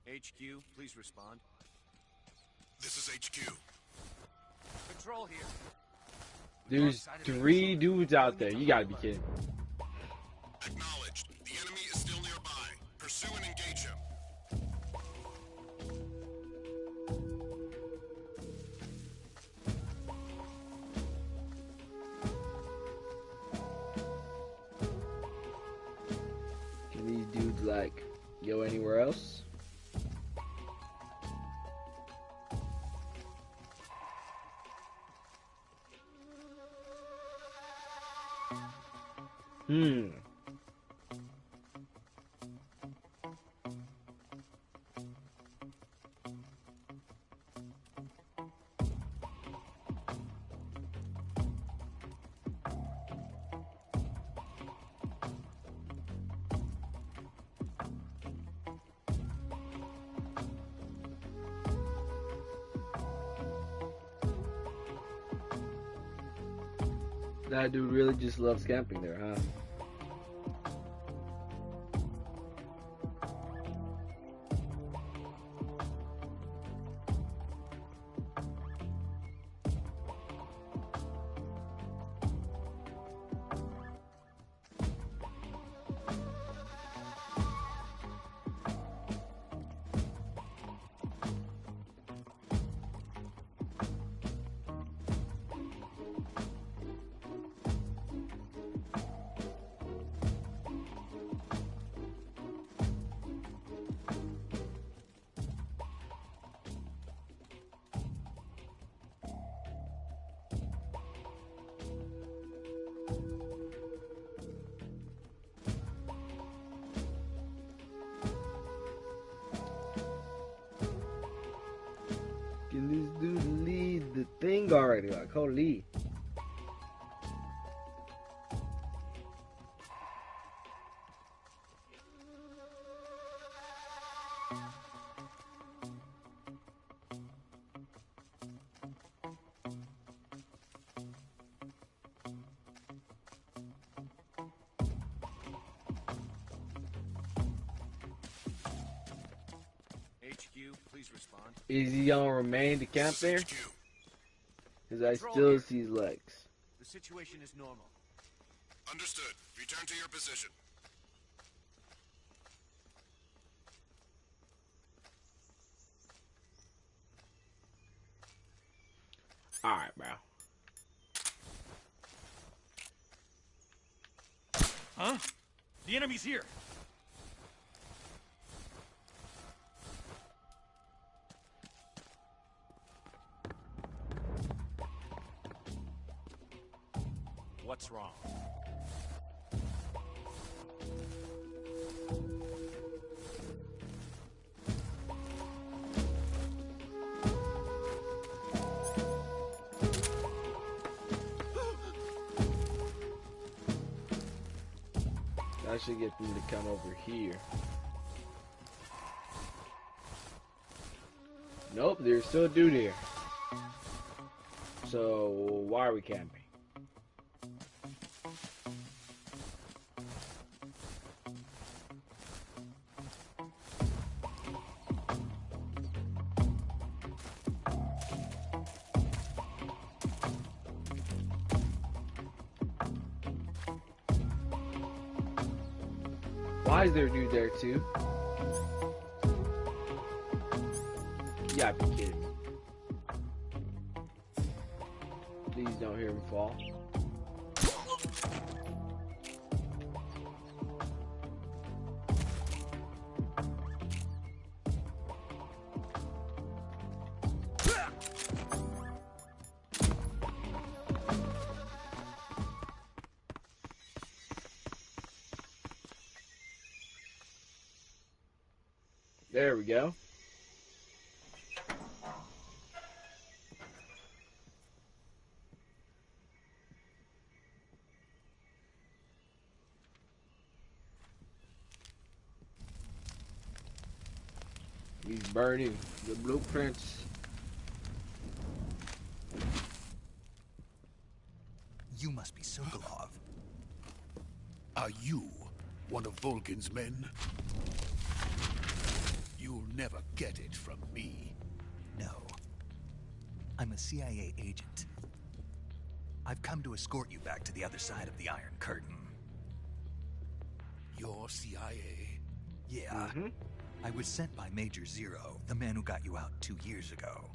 HQ, please respond. This is HQ. Patrol here. There's 3 dudes out there. You gotta be kidding. Acknowledged. The enemy is still nearby. Pursue and engage him. Can these dudes like go anywhere else? That dude really just loves camping there, huh? Can this dude lead the thing already? Like, holy. Please respond. Is he gonna remain to camp there? Because I still see his legs. The situation is normal. Understood. Return to your position. Alright, bro. Huh? The enemy's here. What's wrong? I should get them to come over here. Nope, there's still a dude here. So why are we camping? Why is there a dude there too? You gotta be kidding me. Please don't hear him fall. There we go. He's burning the blueprints. You must be Sokolov. Are you one of Volgin's men? You'll never get it from me. No. I'm a CIA agent. I've come to escort you back to the other side of the Iron Curtain. You're CIA? Yeah. I was sent by Major Zero, the man who got you out 2 years ago.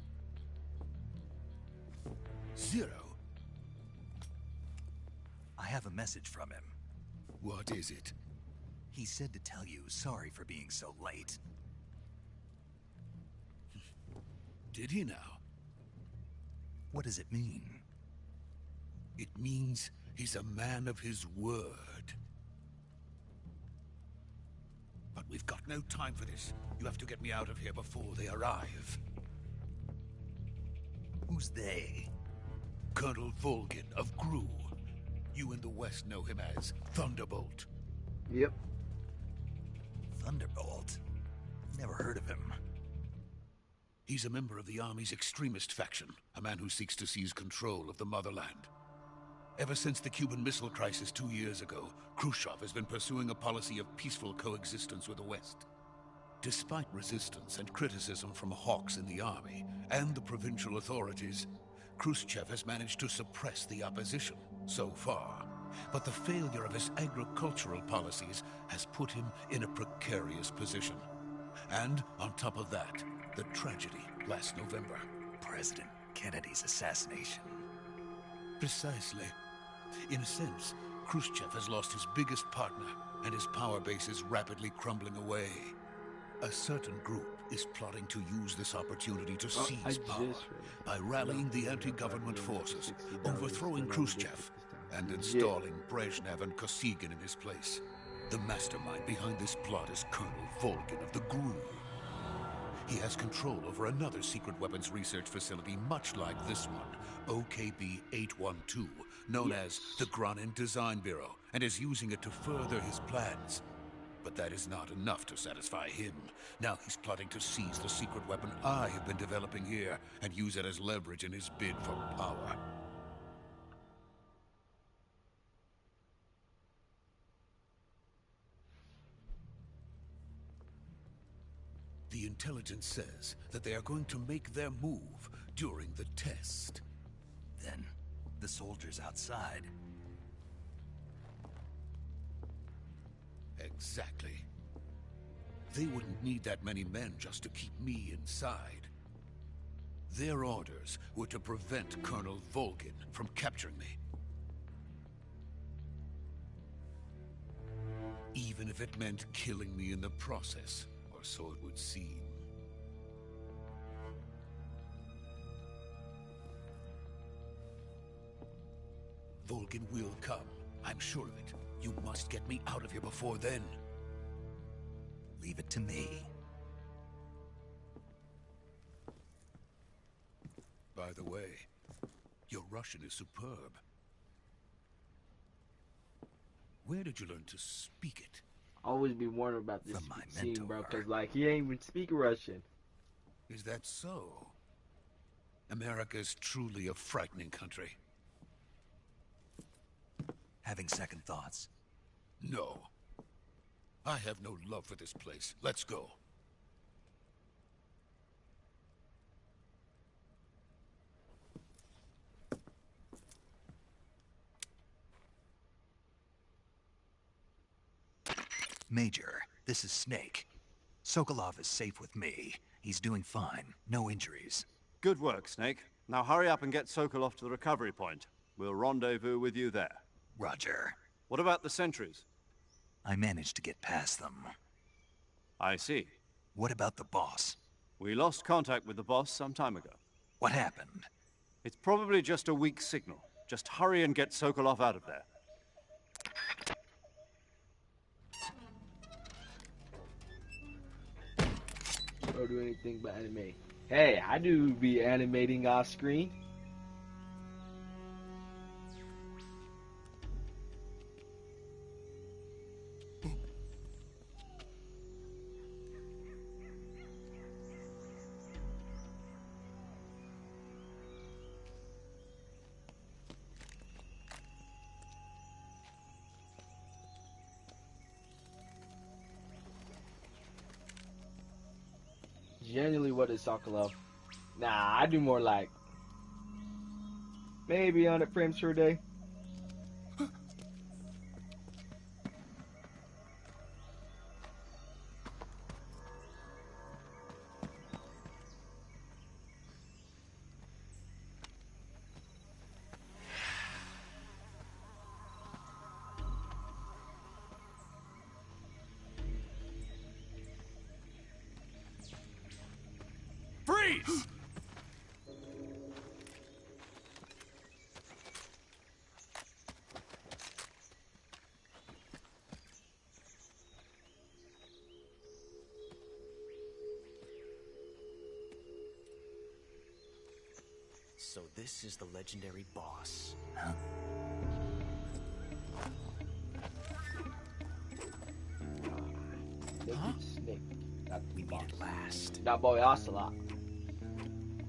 Zero? I have a message from him. What is it? He said to tell you sorry for being so late. Did he now? What does it mean? It means he's a man of his word. But we've got no time for this. You have to get me out of here before they arrive. Who's they? Colonel Volgin of Gru. You in the West know him as Thunderbolt. Yep. Thunderbolt? Never heard of him. He's a member of the Army's extremist faction, a man who seeks to seize control of the motherland. Ever since the Cuban Missile Crisis 2 years ago, Khrushchev has been pursuing a policy of peaceful coexistence with the West. Despite resistance and criticism from hawks in the army and the provincial authorities, Khrushchev has managed to suppress the opposition so far. But the failure of his agricultural policies has put him in a precarious position. And on top of that, the tragedy last November. President Kennedy's assassination. Precisely. In a sense, Khrushchev has lost his biggest partner, and his power base is rapidly crumbling away. A certain group is plotting to use this opportunity to seize power by rallying the anti-government forces, overthrowing Khrushchev, and installing Brezhnev and Kosygin in his place. The mastermind behind this plot is Colonel Volgin of the GRU. He has control over another secret weapons research facility much like this one, OKB-812, known as the Granin Design Bureau, and is using it to further his plans. But that is not enough to satisfy him. Now he's plotting to seize the secret weapon I have been developing here and use it as leverage in his bid for power. The intelligence says that they are going to make their move during the test. Then, the soldiers outside. Exactly. They wouldn't need that many men just to keep me inside. Their orders were to prevent Colonel Volgin from capturing me. Even if it meant killing me in the process, or so it would seem. Volgin will come. I'm sure of it. You must get me out of here before then. Leave it to me. By the way, your Russian is superb. Where did you learn to speak it? Always be wondering about this From my scene, bro, mentor. because, like, he ain't even speak Russian. Is that so? America is truly a frightening country. Having second thoughts? No. I have no love for this place. Let's go. Major, this is Snake. Sokolov is safe with me. He's doing fine. No injuries. Good work, Snake. Now hurry up and get Sokolov to the recovery point. We'll rendezvous with you there. Roger. What about the sentries? I managed to get past them. I see. What about the boss? We lost contact with the boss some time ago. What happened? It's probably just a weak signal. Just hurry and get Sokolov out of there. Or do anything but animate. Hey, I do be animating off screen. Generally, what is Sokolov? Nah, I do more like maybe 100 frames per day. Freeze! So this is the legendary boss. Huh? Snake. Not the We boss. meet at last. That boy Ocelot.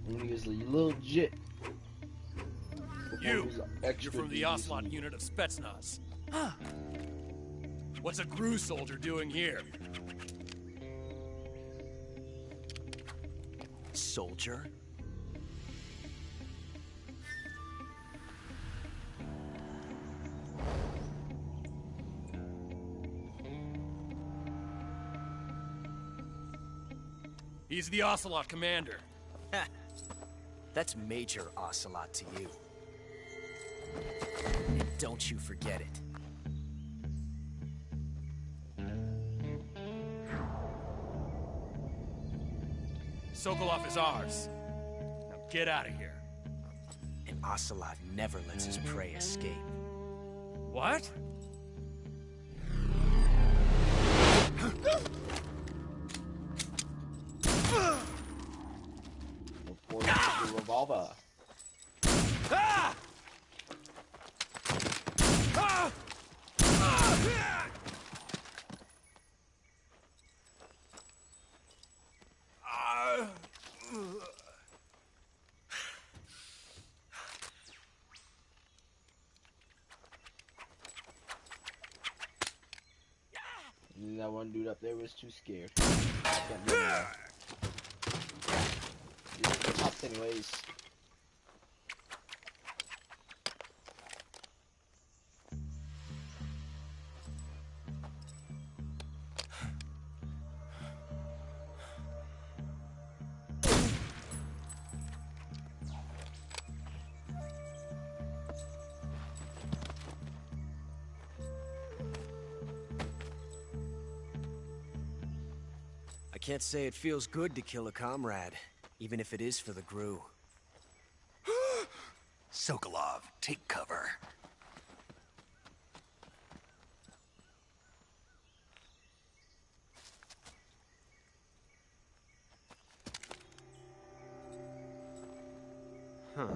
When he was a little jit. Before he You! was an You're extra from the duty. Ocelot unit of Spetsnaz. What's a GRU soldier doing here? Soldier? He's the Ocelot commander. That's Major Ocelot to you. And don't you forget it. Sokolov is ours. Now get out of here. And Ocelot never lets his prey escape. What? Before the revolver. Ah! Ah! Ah! And that one dude up there was too scared. Can't do that. Just popped anyways. I can't say it feels good to kill a comrade, even if it is for the GRU. Sokolov, take cover. Huh.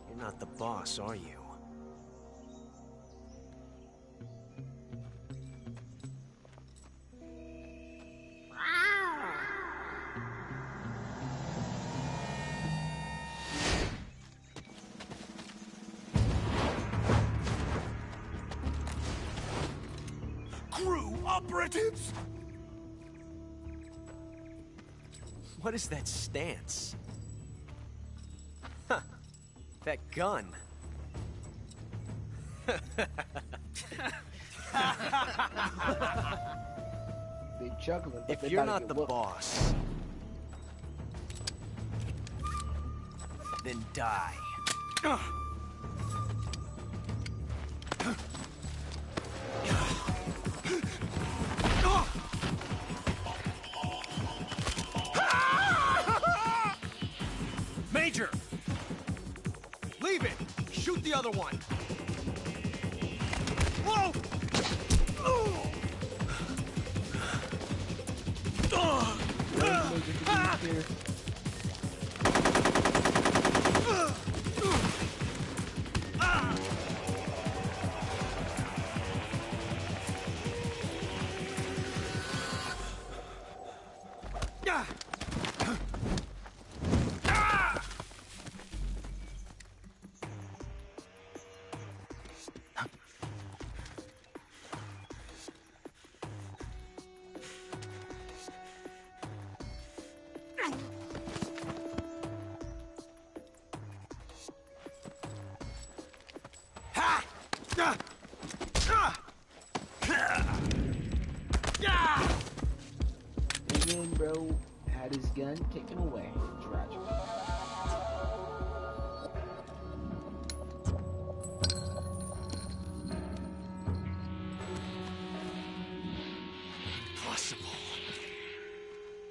You're not the boss, are you? crew operatives? What is that stance? Huh. That gun. They chuckling, but If they you're about to not get the whooped. boss, then die. Major! Leave it! Shoot the other one! Whoa! And then, bro, had his gun taken away. Tragic. Impossible.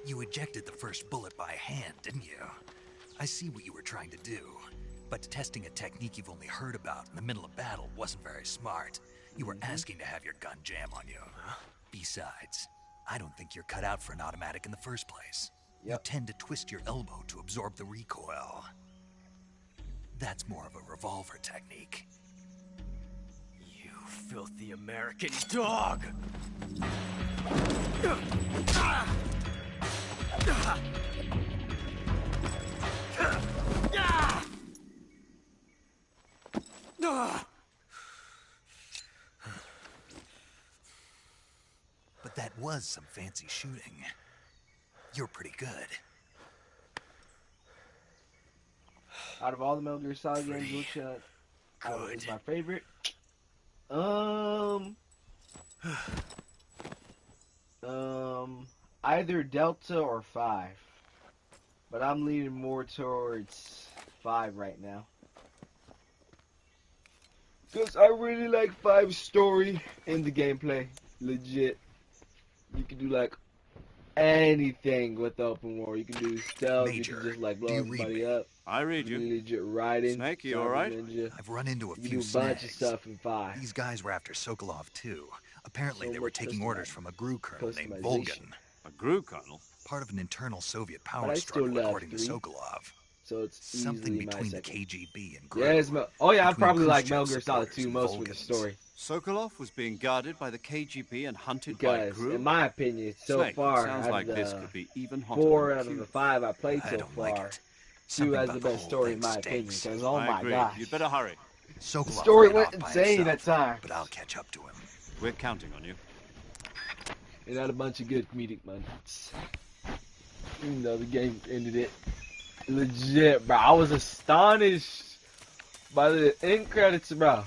You ejected the first bullet by hand, didn't you? I see what you were trying to do. But testing a technique you've only heard about in the middle of battle wasn't very smart. You were asking to have your gun jam on you. Besides, I don't think you're cut out for an automatic in the first place. You tend to twist your elbow to absorb the recoil. That's more of a revolver technique. You filthy American dog! But that was some fancy shooting. You're pretty good. Out of all the Metal Gear Solid games, which is my favorite? Either Delta or 5. But I'm leaning more towards 5 right now. Because I really like 5's story and the gameplay. Legit. You can do like anything with the open war. You can do stealth, you can just like blow everybody up. I read you. Legit riding. Snake, you alright? I've run into a You few do a bunch of snags. stuff in 5. These guys were after Sokolov too. Apparently So they were much taking orders from a GRU colonel named customization. Volgan. A GRU colonel? Part of an internal Soviet But power I still struggle, love according to 3. Sokolov. So it's Something easily my between the second. KGB and GRU. Yeah, oh yeah, I Between probably like Khrushchev Metal Gear Solid supporters 2 and most for the Volgans. story. Sokolov was being guarded by the KGB and hunted by Because, GRU? in my opinion, so Snake, far, sounds out like of this the could be even hotter 4 than out of Q. the 5 I played I so don't like far, it. 2 Something has the about the best whole story in thing my opinion. stinks. Because oh I my agree. gosh, You'd better hurry. Sokolov the story ran went off by insane himself, at times. but I'll catch up to him. We're counting on you. It had a bunch of good comedic moments. Even though the game ended it legit, bro. I was astonished by the end credits, bro.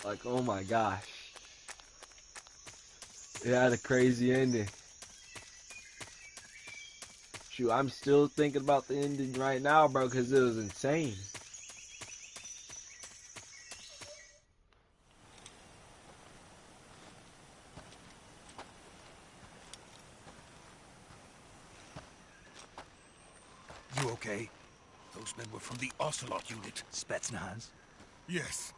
Like, oh my gosh. It had a crazy ending. Shoot, I'm still thinking about the ending right now, bro, because it was insane. You okay? Those men were from the Ocelot unit. Spetsnaz? Yes.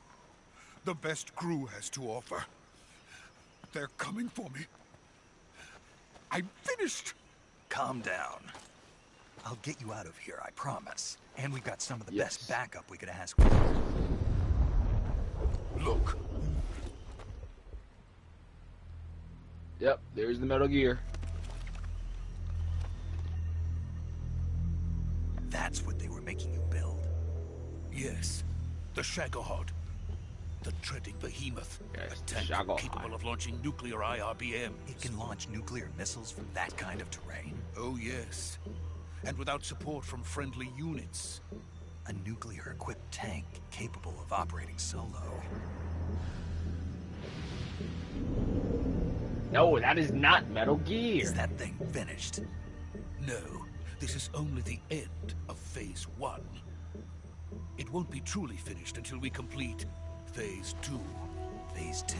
The best GRU has to offer. They're coming for me. I'm finished. Calm down. I'll get you out of here, I promise. And we've got some of the Yes. best backup we could ask for. Look. Yep, there's the Metal Gear. That's what they were making you build. Yes. The Shagohod. The treading behemoth. Yes, A tank Shaggy. capable of launching nuclear IRBM. It can launch nuclear missiles from that kind of terrain. Oh, yes. And without support from friendly units. A nuclear-equipped tank capable of operating solo. No, that is not Metal Gear. Is that thing finished? No, this is only the end of Phase 1. It won't be truly finished until we complete Phase 2. Phase 2.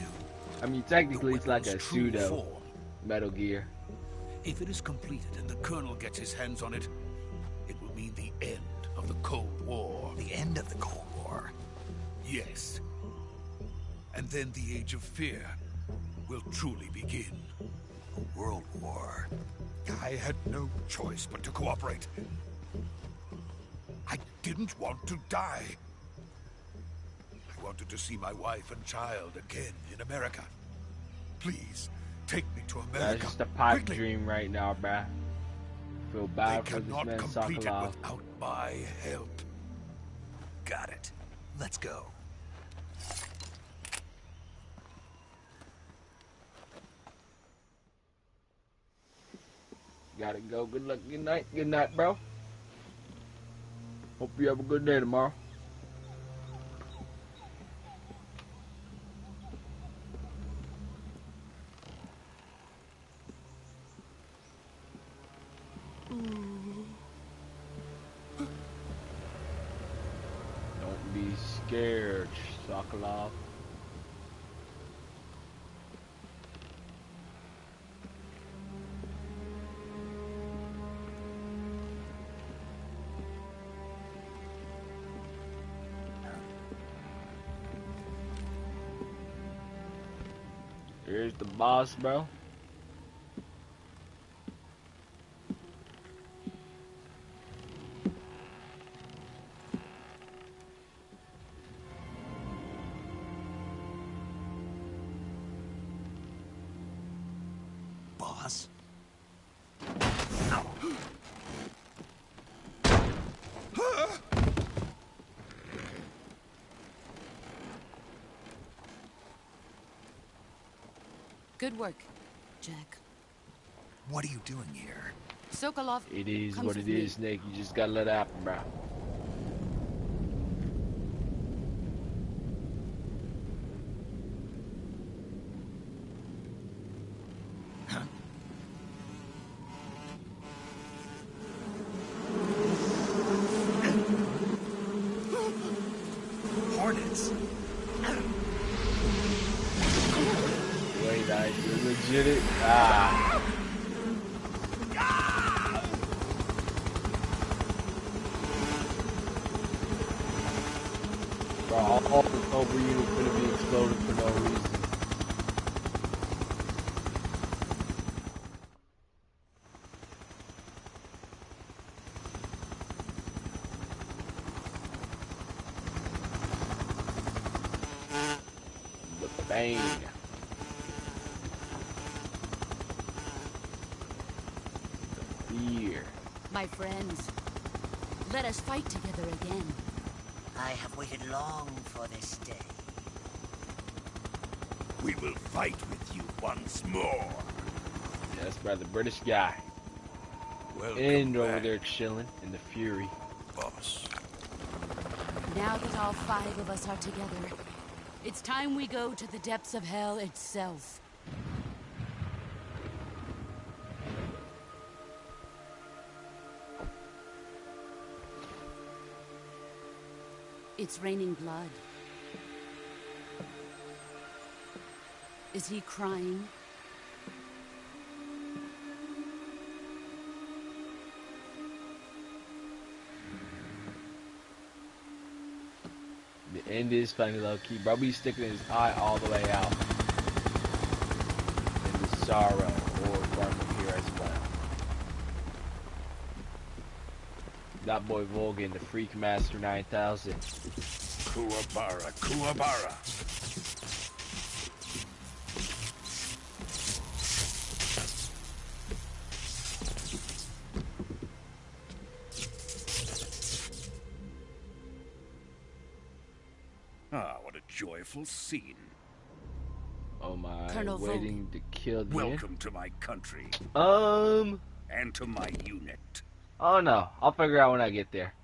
I mean, technically, it's like a weapon's true pseudo form. Metal Gear. If it is completed and the Colonel gets his hands on it, it will mean the end of the Cold War. The end of the Cold War? Yes. And then the Age of Fear will truly begin. A world war. I had no choice but to cooperate. I didn't want to die. I wanted to see my wife and child again in America. Please, take me to America. That's just a pipe quickly. dream right now, bruh. Feel They bad for this cannot man, complete it Sokolov. without my help. Got it. Let's go. Gotta go. Good luck. Good night. Good night, bro. Hope you have a good day tomorrow. Don't be scared, Sokolov. Here's the boss, bro. Boss? Good work, Jack. What are you doing here? Sokolov It is comes what with it me. is, Snake. You just gotta let it happen, bro. Hornets? Wait, you're legit. Ah. Bro, all the Cobra units gonna be exploded for no reason. The bang. The fear. My friends, let us fight together again. I have waited long for this day. We will fight with you once more. Yes, by the British guy. Welcome And over back, there chilling in the fury. boss. Now that all 5 of us are together, it's time we go to the depths of hell itself. It's raining blood. Is he crying? The end is funny low key. Bro be sticking his eye all the way out. In the sorrow or from here as well. That boy Volgan, the Freak Master 9000. Kuwabara, Kuwabara. joyful scene. Oh my, Colonel waiting to kill the Welcome to my country. And to my unit. oh no, I'll figure out when I get there.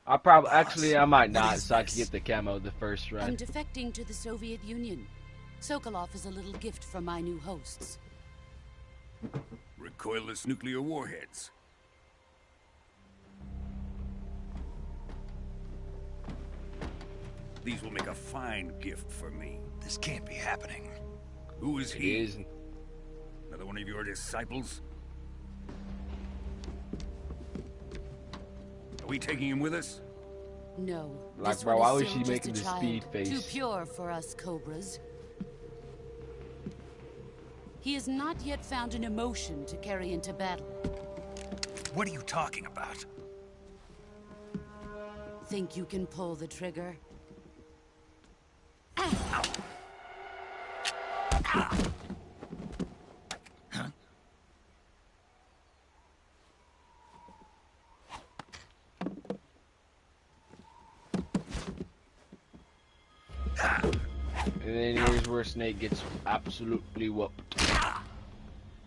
I probably, actually, I might not, so I can get the camo the first run. I'm defecting to the Soviet Union. Sokolov is a little gift from my new hosts. Recoilless nuclear warheads. These will make a fine gift for me. This can't be happening. Who is he? It is. Another one of your disciples? Are we taking him with us? No. Like, this bro, one why is was still she making just the a speed child, face? Too pure for us Cobras. He has not yet found an emotion to carry into battle. What are you talking about? Think you can pull the trigger? And then here's where Snake gets absolutely whooped. Like,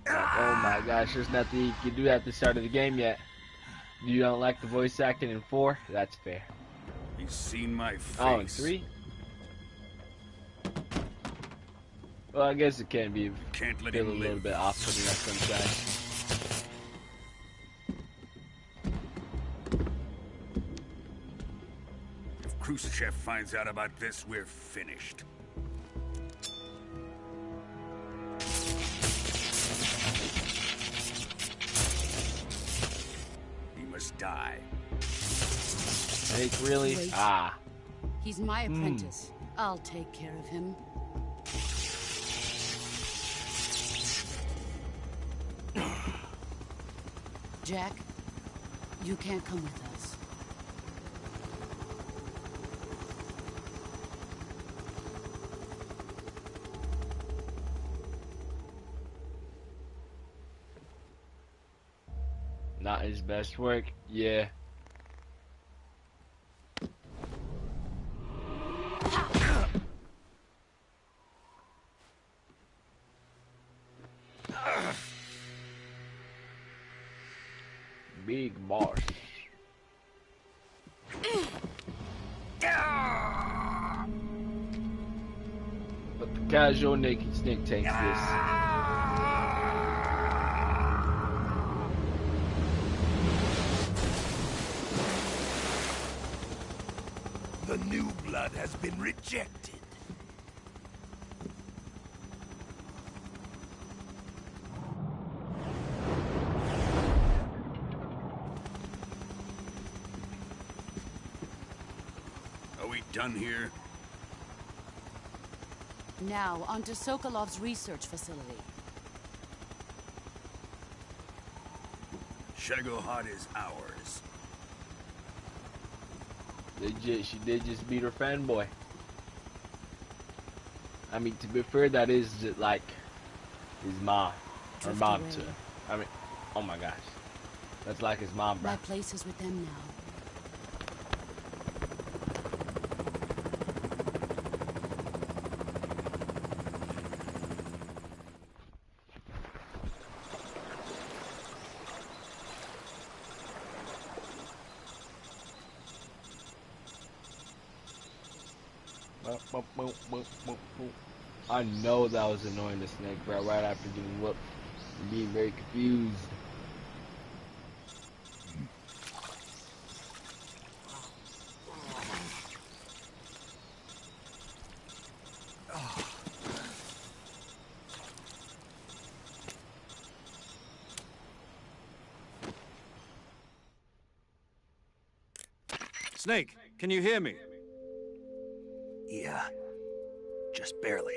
oh my gosh, there's nothing you can do at the start of the game yet. You don't like the voice acting in 4? That's fair. He's seen my face. Oh, in 3? Well, I guess it can be Can't let feel him a little live. bit off-putting at sometimes. If Khrushchev finds out about this, we're finished. He must die. Snake, really? Wait. Ah. He's my apprentice. I'll take care of him. Jack, you can't come with us. Not his best work? Yeah. Big boss. But the casual naked Snake takes this. The new blood has been rejected. Are we done here? Now, onto Sokolov's research facility. Shagohod is ours. She did just beat her fanboy. I mean, to be fair, that is like his mom. Her Drift mom away. too. I mean, oh my gosh. That's like his mom, bro. My place is with them now. I know that was annoying to Snake, bro, right after getting whooped and being very confused. Snake, can you hear me? Yeah. Just barely.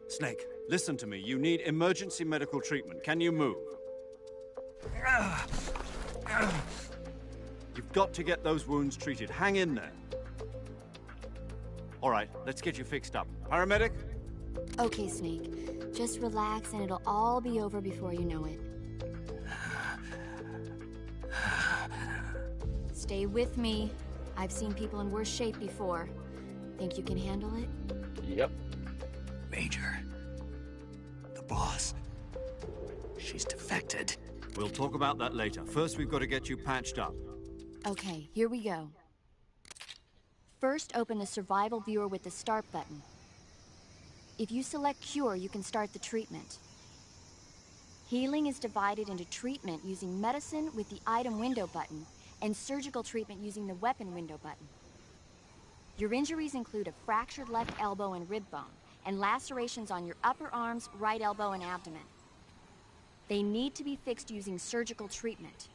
Snake, listen to me. You need emergency medical treatment. Can you move? You've got to get those wounds treated. Hang in there. All right, let's get you fixed up. Paramedic? Okay, Snake. Just relax and it'll all be over before you know it. Stay with me. I've seen people in worse shape before. Think you can handle it? Yep. Major. The boss. She's defected. We'll talk about that later. First, we've got to get you patched up. Okay, here we go. First, open the survival viewer with the start button. If you select cure, you can start the treatment. Healing is divided into treatment using medicine with the item window button and surgical treatment using the weapon window button. Your injuries include a fractured left elbow and rib bone, and lacerations on your upper arms, right elbow, and abdomen. They need to be fixed using surgical treatment.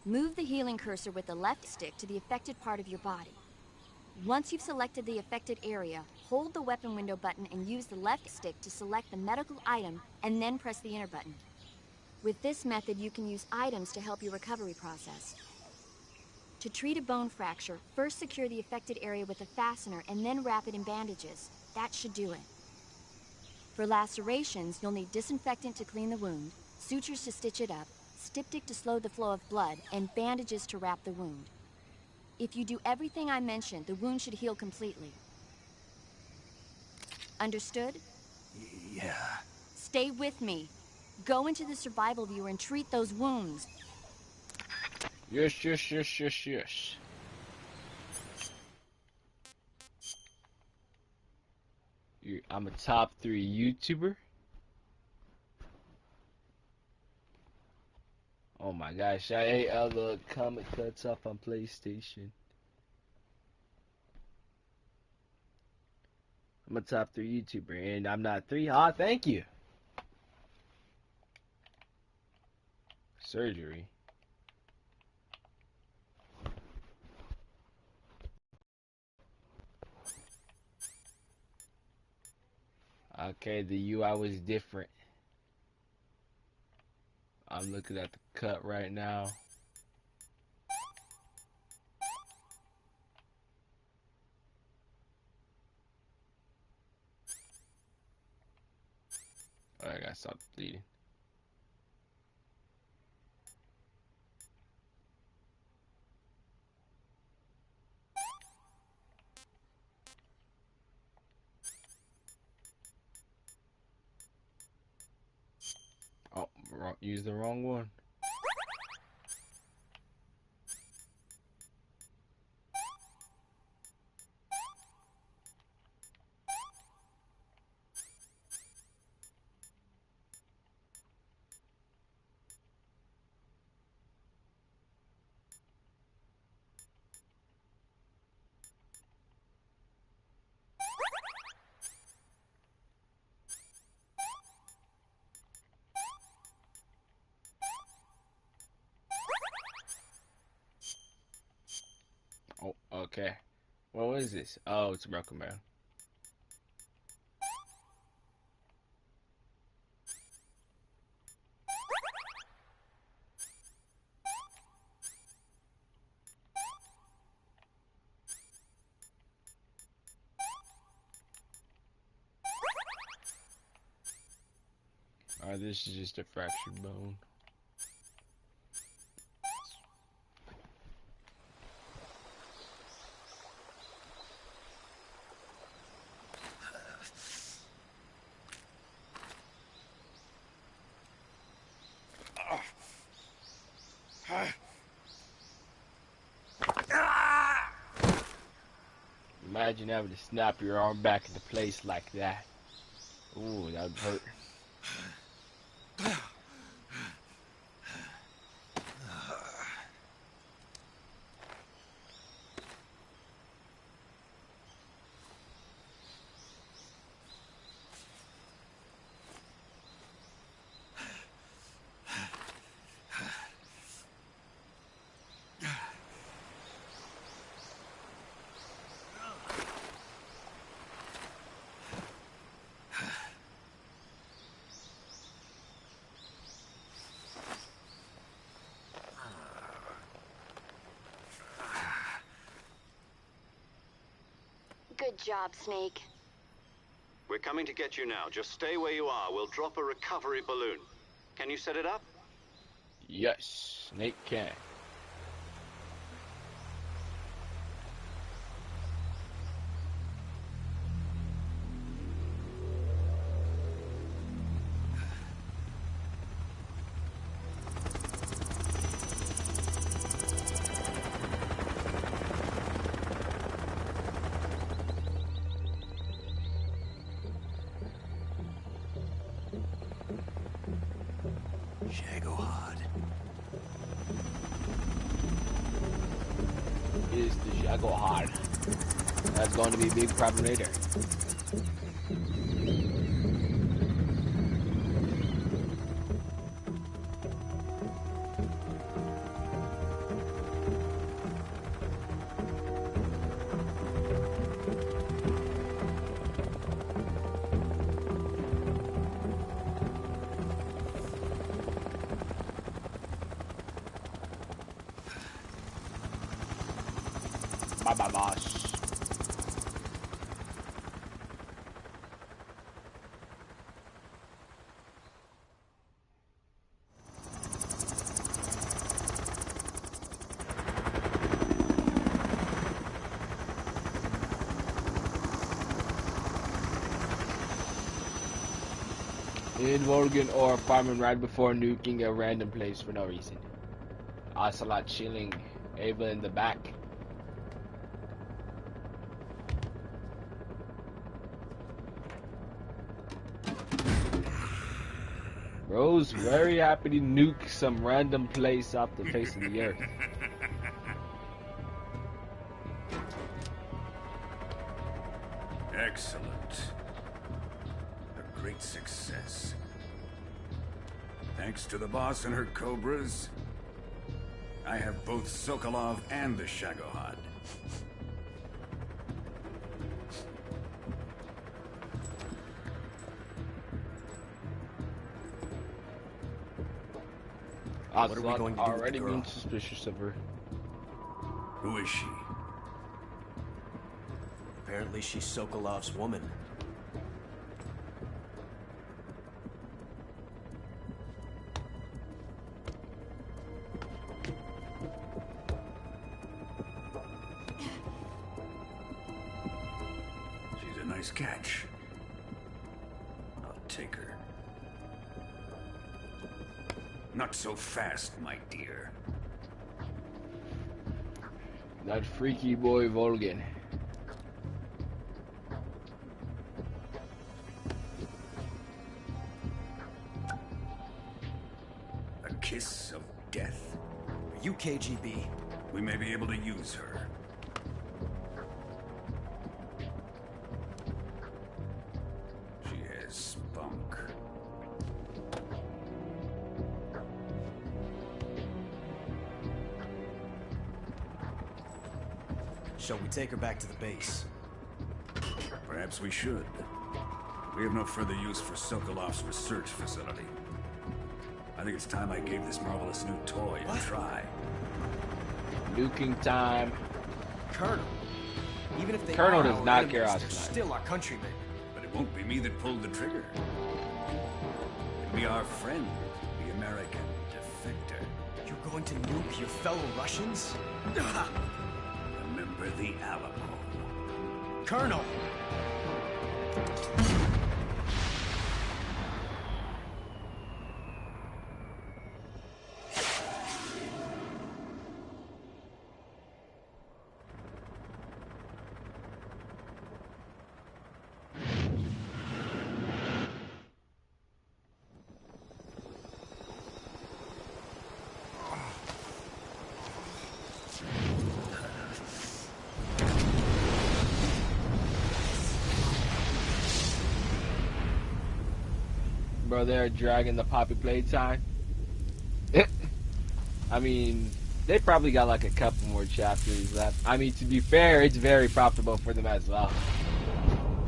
Move the healing cursor with the left stick to the affected part of your body. Once you've selected the affected area, hold the weapon window button and use the left stick to select the medical item, and then press the enter button. With this method, you can use items to help your recovery process. To treat a bone fracture, first secure the affected area with a fastener and then wrap it in bandages. That should do it. For lacerations, you'll need disinfectant to clean the wound, sutures to stitch it up, styptic to slow the flow of blood, and bandages to wrap the wound. If you do everything I mentioned, the wound should heal completely. Understood? Yeah. Stay with me. Go into the survival viewer and treat those wounds. Yes, yes, yes, yes, yes. I'm a top 3 YouTuber. Oh my gosh, I ate other comic cuts off on PlayStation. I'm a top 3 YouTuber, and I'm not 3. Ah, thank you. Surgery. Okay, the UI was different. I'm looking at the cut right now. Oh, I gotta stop bleeding. Oh, use the wrong one. Oh, okay. What is this? Oh, it's Broken Man. Alright, this is just a fractured bone. Imagine having to snap your arm back into place like that. Ooh, that would hurt. Good job, Snake. We're coming to get you now. Just stay where you are. We'll drop a recovery balloon. Can you set it up? Yes, Snake can. Shagohod. That's going to be a big problem later. Bye-bye, boss. In Volgan or apartment right before nuking a random place for no reason. Ocelot chilling, Ava in the back. Bro's very happy to nuke some random place off the face of the earth. Excellent. A great success. Thanks to the boss and her cobras, I have both Sokolov and the Shagohod. What are we going to do already with the girl? been suspicious of her. Who is she? Apparently she's Sokolov's woman. She's a nice catch. I'll take her. Not so fast, my dear. That freaky boy Volgan. A kiss of death. Are you KGB? We may be able to use her. She has spunk. Shall we take her back to the base? Perhaps we should. We have no further use for Sokolov's research facility. I think it's time I gave this marvelous new toy a try. Nuking time. Colonel. Even if they Colonel are does our not enemies, care they're outside. still our countrymen. But it won't be me that pulled the trigger. It'll be our friend, the American defector. You're going to nuke your fellow Russians? Remember the Alamo. Colonel! Bro, they're dragging the Poppy playtime. I mean, they probably got like a couple more chapters left. I mean, to be fair, it's very profitable for them as well.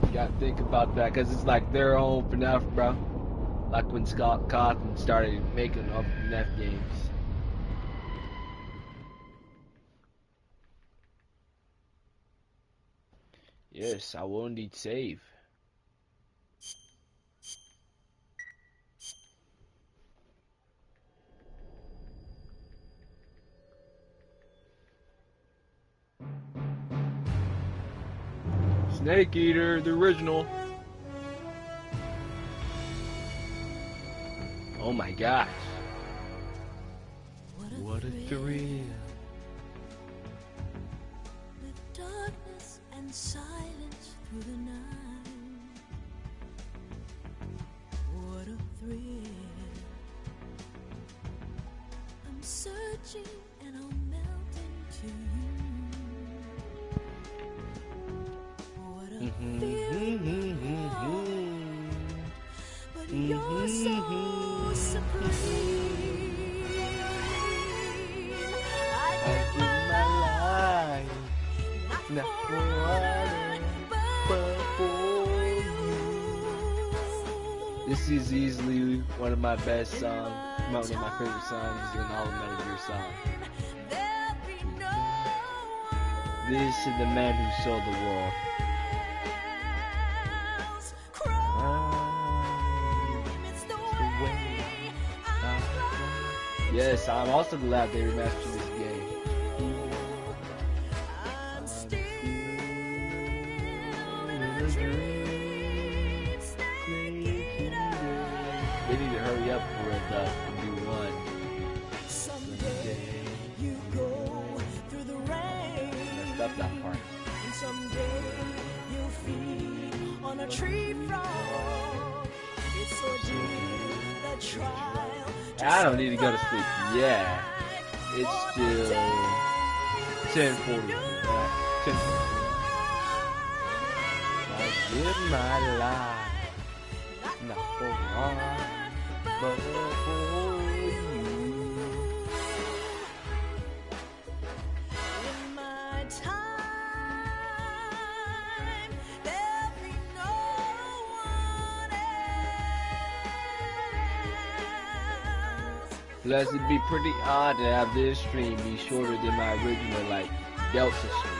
You gotta think about that, because it's like their own FNAF, bro. Like when Scott Cawthon started making up FNAF games. Yes, I will indeed save. Snake Eater, the original. Oh my gosh. What a thrill. With darkness and silence through the night. What a thrill. I'm searching and I'll melt into you. This is easily one of my best songs, one of my favorite songs in all of Metal Gear Solid. This is the man who saw the world. Yes, I'm also glad they remastered this game. They need to hurry up for the new one. Someday you go through the rain. Messed up that part. And someday you'll feed on a tree frog. It's so deep that trial. I don't need to go to sleep. Yeah, it's still 10:40. 10:40. I give my life not for one, but for you. In my time, there'll be no one else. Plus, it'd be pretty odd to have this stream be shorter than my original, like, Delta stream.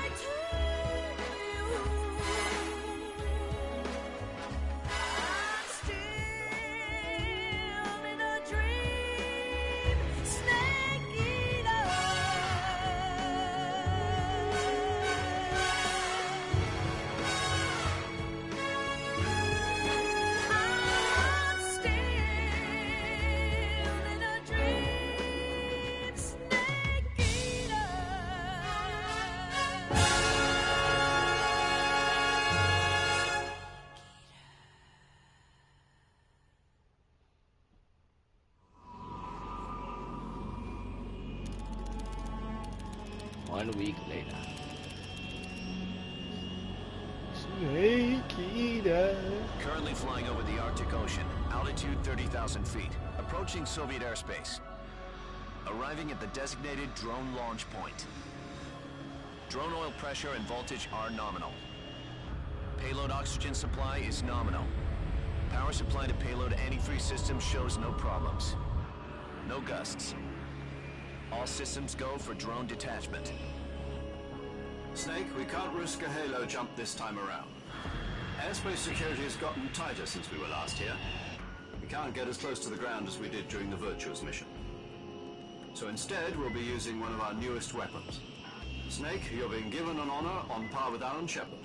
One week later. Snake Eater. Currently flying over the Arctic Ocean, altitude 30,000 feet, approaching Soviet airspace. Arriving at the designated drone launch point. Drone oil pressure and voltage are nominal. Payload oxygen supply is nominal. Power supply to payload antifreeze system shows no problems. No gusts. All systems go for drone detachment. Snake, we can't risk a halo jump this time around. Airspace security has gotten tighter since we were last here. We can't get as close to the ground as we did during the Virtuous mission. So instead, we'll be using one of our newest weapons. Snake, you're being given an honor on par with Alan Shepard.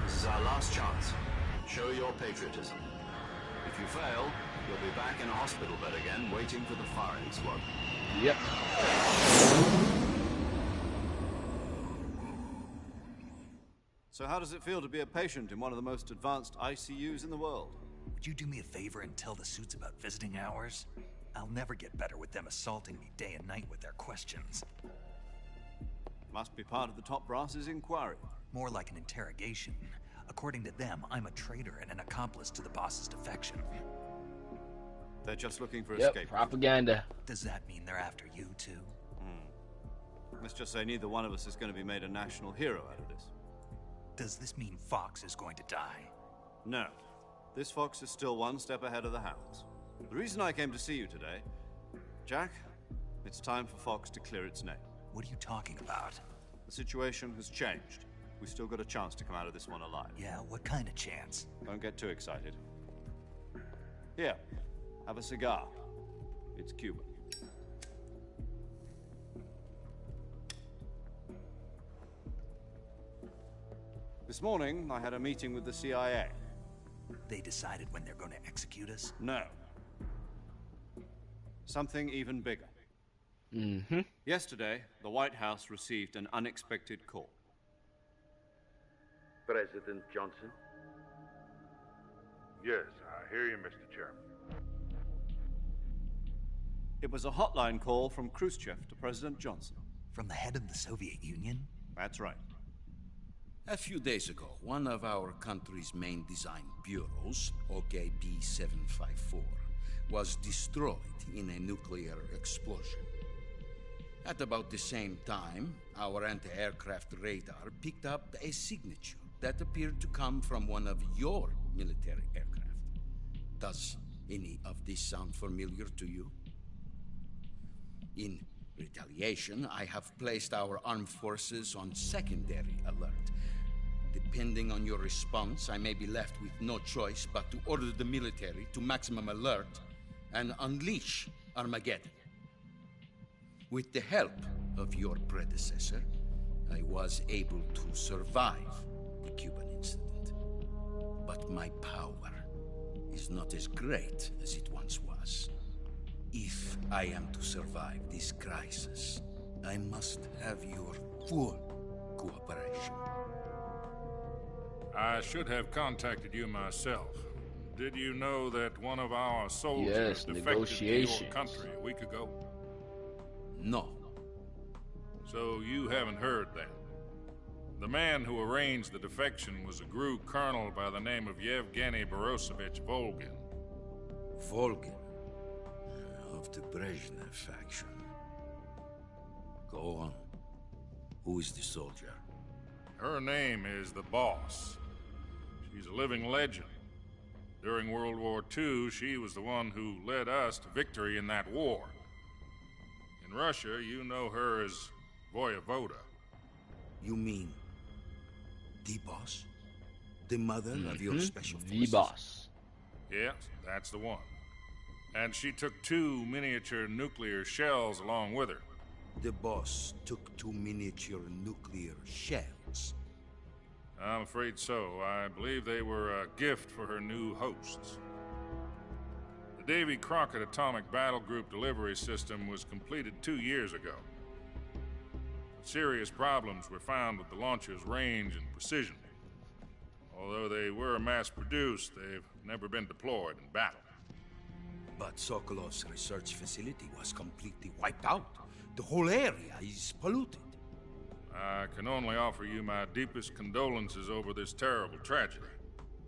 This is our last chance. Show your patriotism. If you fail, you'll be back in a hospital bed again, waiting for the firing squad. Yep. So how does it feel to be a patient in one of the most advanced ICUs in the world? Would you do me a favor and tell the suits about visiting hours? I'll never get better with them assaulting me day and night with their questions. Must be part of the top brass's inquiry. More like an interrogation. According to them, I'm a traitor and an accomplice to the boss's defection. They're just looking for escape. Propaganda. Does that mean they're after you too? Let's just say neither one of us is going to be made a national hero out of this. Does this mean Fox is going to die? No. This Fox is still one step ahead of the Hounds. The reason I came to see you today, Jack, it's time for Fox to clear its name. What are you talking about? The situation has changed. We've still got a chance to come out of this one alive. Yeah, what kind of chance? Don't get too excited. Here, have a cigar. It's Cuban. This morning, I had a meeting with the CIA. They decided when they're going to execute us? No. Something even bigger. Mm-hmm. Yesterday, the White House received an unexpected call. President Johnson? Yes, I hear you, Mr. Chairman. It was a hotline call from Khrushchev to President Johnson. From the head of the Soviet Union? That's right. A few days ago, one of our country's main design bureaus, OKB-754, was destroyed in a nuclear explosion. At about the same time, our anti-aircraft radar picked up a signature that appeared to come from one of your military aircraft. Does any of this sound familiar to you? In retaliation, I have placed our armed forces on secondary alert. Depending on your response, I may be left with no choice but to order the military to maximum alert and unleash Armageddon. With the help of your predecessor, I was able to survive the Cuban incident. But my power is not as great as it once was. If I am to survive this crisis, I must have your full cooperation. I should have contacted you myself. Did you know that one of our soldiers defected to your country a week ago? No. So you haven't heard then. The man who arranged the defection was a GRU colonel by the name of Yevgeny Borosovich Volgin. Volgin? Of the Brezhnev faction. Go on. Who is the soldier? Her name is the Boss. She's a living legend. During World War II, she was the one who led us to victory in that war. In Russia, you know her as Voyevoda. You mean the Boss? The mother of your special forces? The Boss. Yes, that's the one. And she took 2 miniature nuclear shells along with her. The Boss took 2 miniature nuclear shells? I'm afraid so. I believe they were a gift for her new hosts. The Davy Crockett Atomic Battle Group delivery system was completed 2 years ago. Serious problems were found with the launcher's range and precision. Although they were mass-produced, they've never been deployed in battle. But Sokolov's research facility was completely wiped out. The whole area is polluted. I can only offer you my deepest condolences over this terrible tragedy.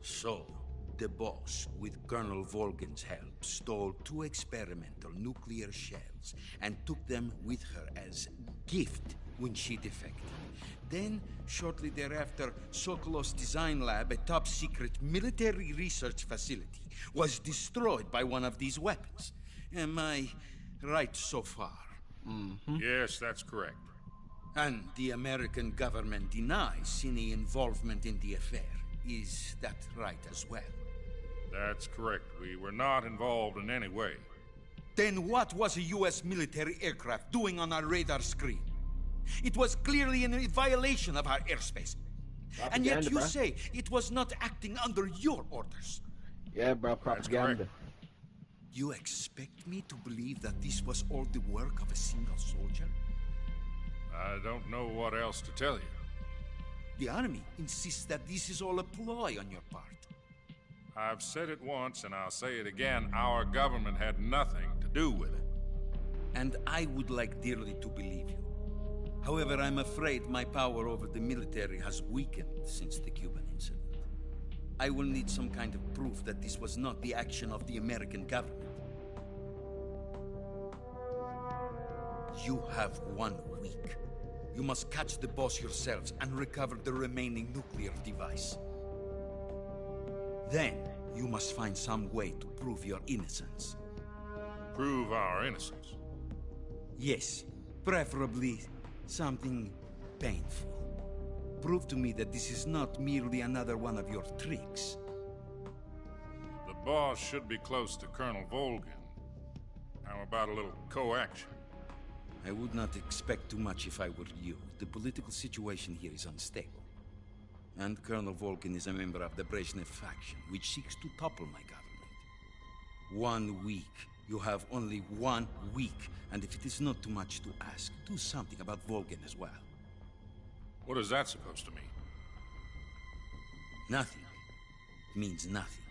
So, the Boss, with Colonel Volgin's help, stole 2 experimental nuclear shells and took them with her as gift when she defected. Then, shortly thereafter, Sokolov's design lab, a top-secret military research facility, was destroyed by one of these weapons. Am I right so far? Yes, that's correct. And the American government denies any involvement in the affair. Is that right as well? That's correct. We were not involved in any way. Then what was a U.S. military aircraft doing on our radar screen? It was clearly in violation of our airspace. And yet you say it was not acting under your orders. Yeah, bro, propaganda. You expect me to believe that this was all the work of a single soldier? I don't know what else to tell you. The army insists that this is all a ploy on your part. I've said it once and I'll say it again. Our government had nothing to do with it. And I would like dearly to believe you. However, I'm afraid my power over the military has weakened since the Cuban incident. I will need some kind of proof that this was not the action of the American government. You have 1 week. You must catch the Boss yourselves and recover the remaining nuclear device. Then, you must find some way to prove your innocence. Prove our innocence? Yes, preferably something painful. Prove to me that this is not merely another one of your tricks. The Boss should be close to Colonel Volgin. How about a little co-action? I would not expect too much if I were you. The political situation here is unstable. And Colonel Volgin is a member of the Brezhnev faction, which seeks to topple my government. 1 week. You have only 1 week. And if it is not too much to ask, do something about Volgin as well. What is that supposed to mean? Nothing. It means nothing.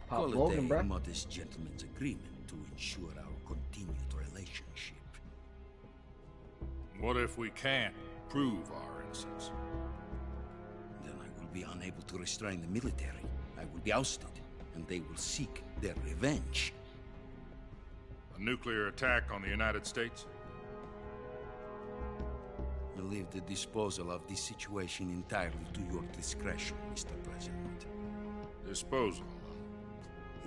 Pop Call it Volgin, a bro. modest gentleman's agreement to ensure our continued relationship. What if we can't prove our innocence? Then I will be unable to restrain the military. I will be ousted, and they will seek their revenge. A nuclear attack on the United States? I leave the disposal of this situation entirely to your discretion, Mr. President. Disposal?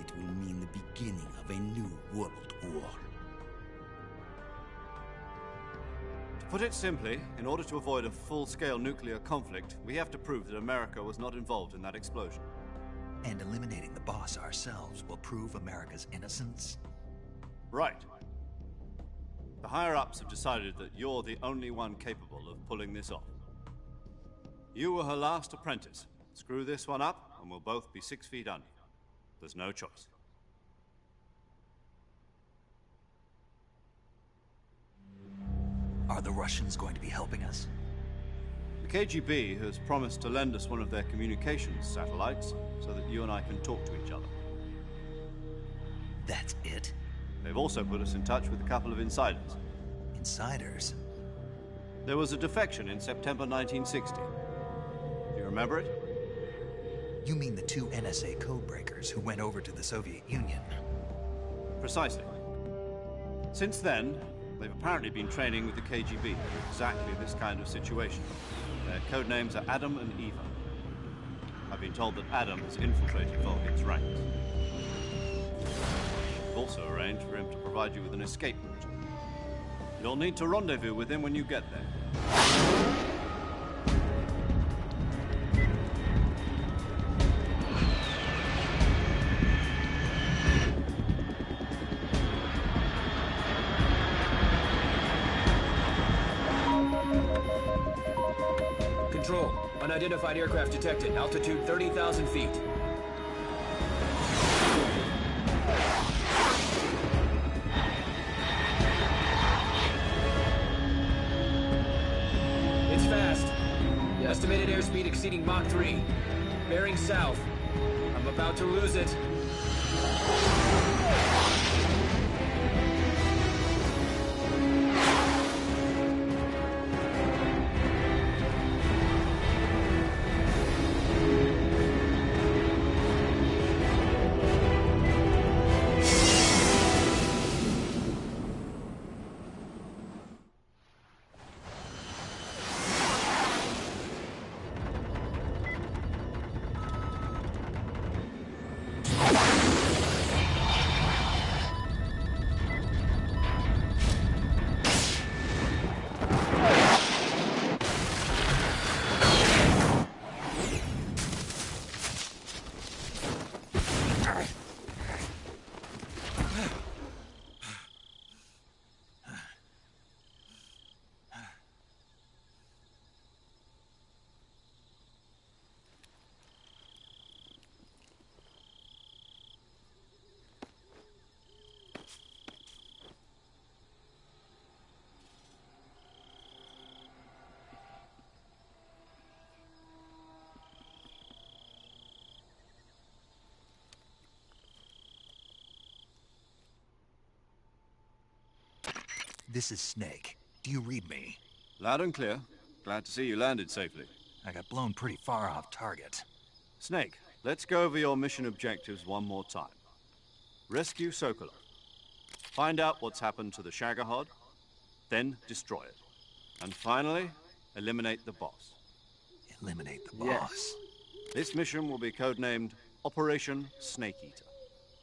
it will mean the beginning of a new world war. To put it simply, in order to avoid a full-scale nuclear conflict, we have to prove that America was not involved in that explosion. And eliminating the boss ourselves will prove America's innocence? Right. The higher-ups have decided that you're the only one capable of pulling this off. You were her last apprentice. Screw this one up, and we'll both be 6 feet under. There's no choice. Are the Russians going to be helping us? The KGB has promised to lend us one of their communications satellites so that you and I can talk to each other. That's it? They've also put us in touch with a couple of insiders. Insiders? There was a defection in September 1960. Do you remember it? You mean the 2 NSA codebreakers who went over to the Soviet Union? Precisely. Since then, they've apparently been training with the KGB in exactly this kind of situation. Their code names are Adam and Eva. I've been told that Adam has infiltrated Volgin's ranks. We've also arranged for him to provide you with an escape route. You'll need to rendezvous with him when you get there. Control. Unidentified aircraft detected. Altitude 30,000 feet. It's fast. Estimated airspeed exceeding Mach 3. Bearing south. I'm about to lose it. This is Snake. Do you read me? Loud and clear. Glad to see you landed safely. I got blown pretty far off target. Snake, let's go over your mission objectives one more time. Rescue Sokolov. Find out what's happened to the Shagohod, then destroy it. And finally, eliminate the boss. Eliminate the boss? This mission will be codenamed Operation Snake Eater.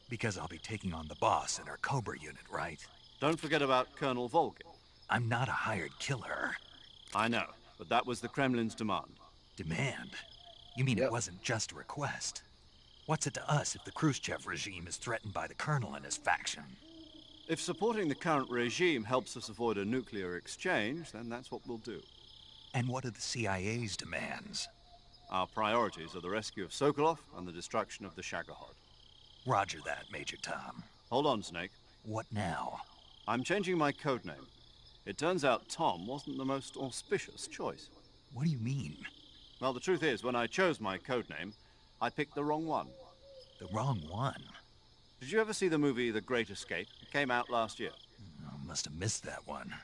Because I'll be taking on the boss in our Cobra unit, right? Don't forget about Colonel Volgin. I'm not a hired killer. I know, but that was the Kremlin's demand. Demand? You mean it wasn't just a request? What's it to us if the Khrushchev regime is threatened by the Colonel and his faction? If supporting the current regime helps us avoid a nuclear exchange, then that's what we'll do. And what are the CIA's demands? Our priorities are the rescue of Sokolov and the destruction of the Shagohod. Roger that, Major Tom. Hold on, Snake. What now? I'm changing my codename. It turns out Tom wasn't the most auspicious choice. What do you mean? Well, the truth is, when I chose my codename, I picked the wrong one. The wrong one? Did you ever see the movie The Great Escape? It came out last year. I must have missed that one.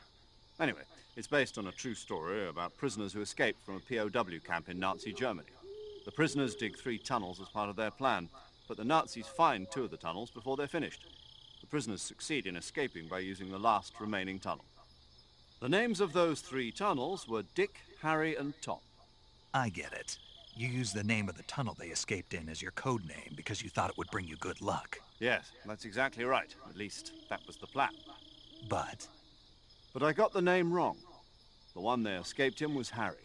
Anyway, it's based on a true story about prisoners who escaped from a POW camp in Nazi Germany. The prisoners dig 3 tunnels as part of their plan, but the Nazis find 2 of the tunnels before they're finished. The prisoners succeed in escaping by using the last remaining tunnel. The names of those 3 tunnels were Dick, Harry, and Tom. I get it. You used the name of the tunnel they escaped in as your code name because you thought it would bring you good luck. Yes, that's exactly right. At least, that was the plan. But I got the name wrong. The one they escaped in was Harry.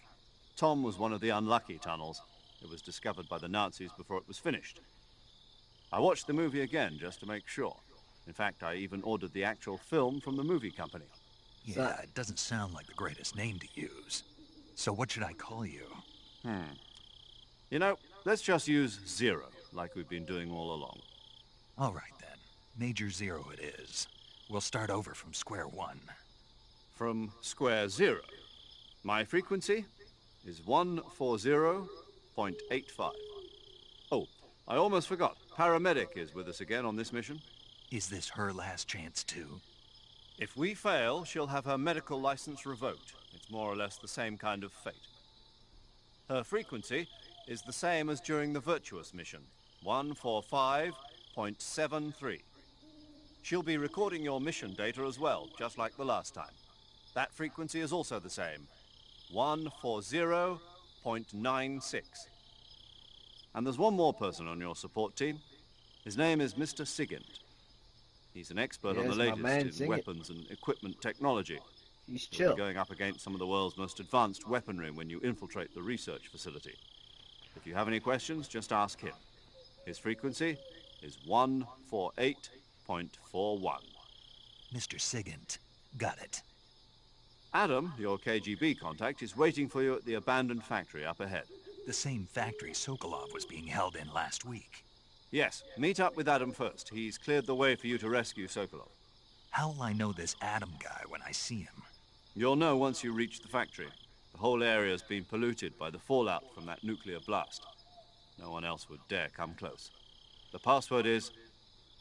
Tom was one of the unlucky tunnels. It was discovered by the Nazis before it was finished. I watched the movie again just to make sure. In fact, I even ordered the actual film from the movie company. yeah, it doesn't sound like the greatest name to use. So what should I call you? You know, let's just use Zero, like we've been doing all along. All right, then. Major Zero it is. We'll start over from square one. From square zero. My frequency is 140.85. Oh, I almost forgot. Paramedic is with us again on this mission. Is this her last chance, too? If we fail, she'll have her medical license revoked. It's more or less the same kind of fate. Her frequency is the same as during the Virtuous mission, 145.73. She'll be recording your mission data as well, just like the last time. That frequency is also the same, 140.96. And there's one more person on your support team. His name is Mr. Sigint. He's an expert on the latest in weapons and equipment technology. He's You'll chill. be going up against some of the world's most advanced weaponry when you infiltrate the research facility. If you have any questions, just ask him. His frequency is 148.41. Mr. Sigint. Got it. Adam, your KGB contact, is waiting for you at the abandoned factory up ahead. The same factory Sokolov was being held in last week. Yes, meet up with Adam first. He's cleared the way for you to rescue Sokolov. How will I know this Adam guy when I see him? You'll know once you reach the factory. The whole area's been polluted by the fallout from that nuclear blast. No one else would dare come close. The password is,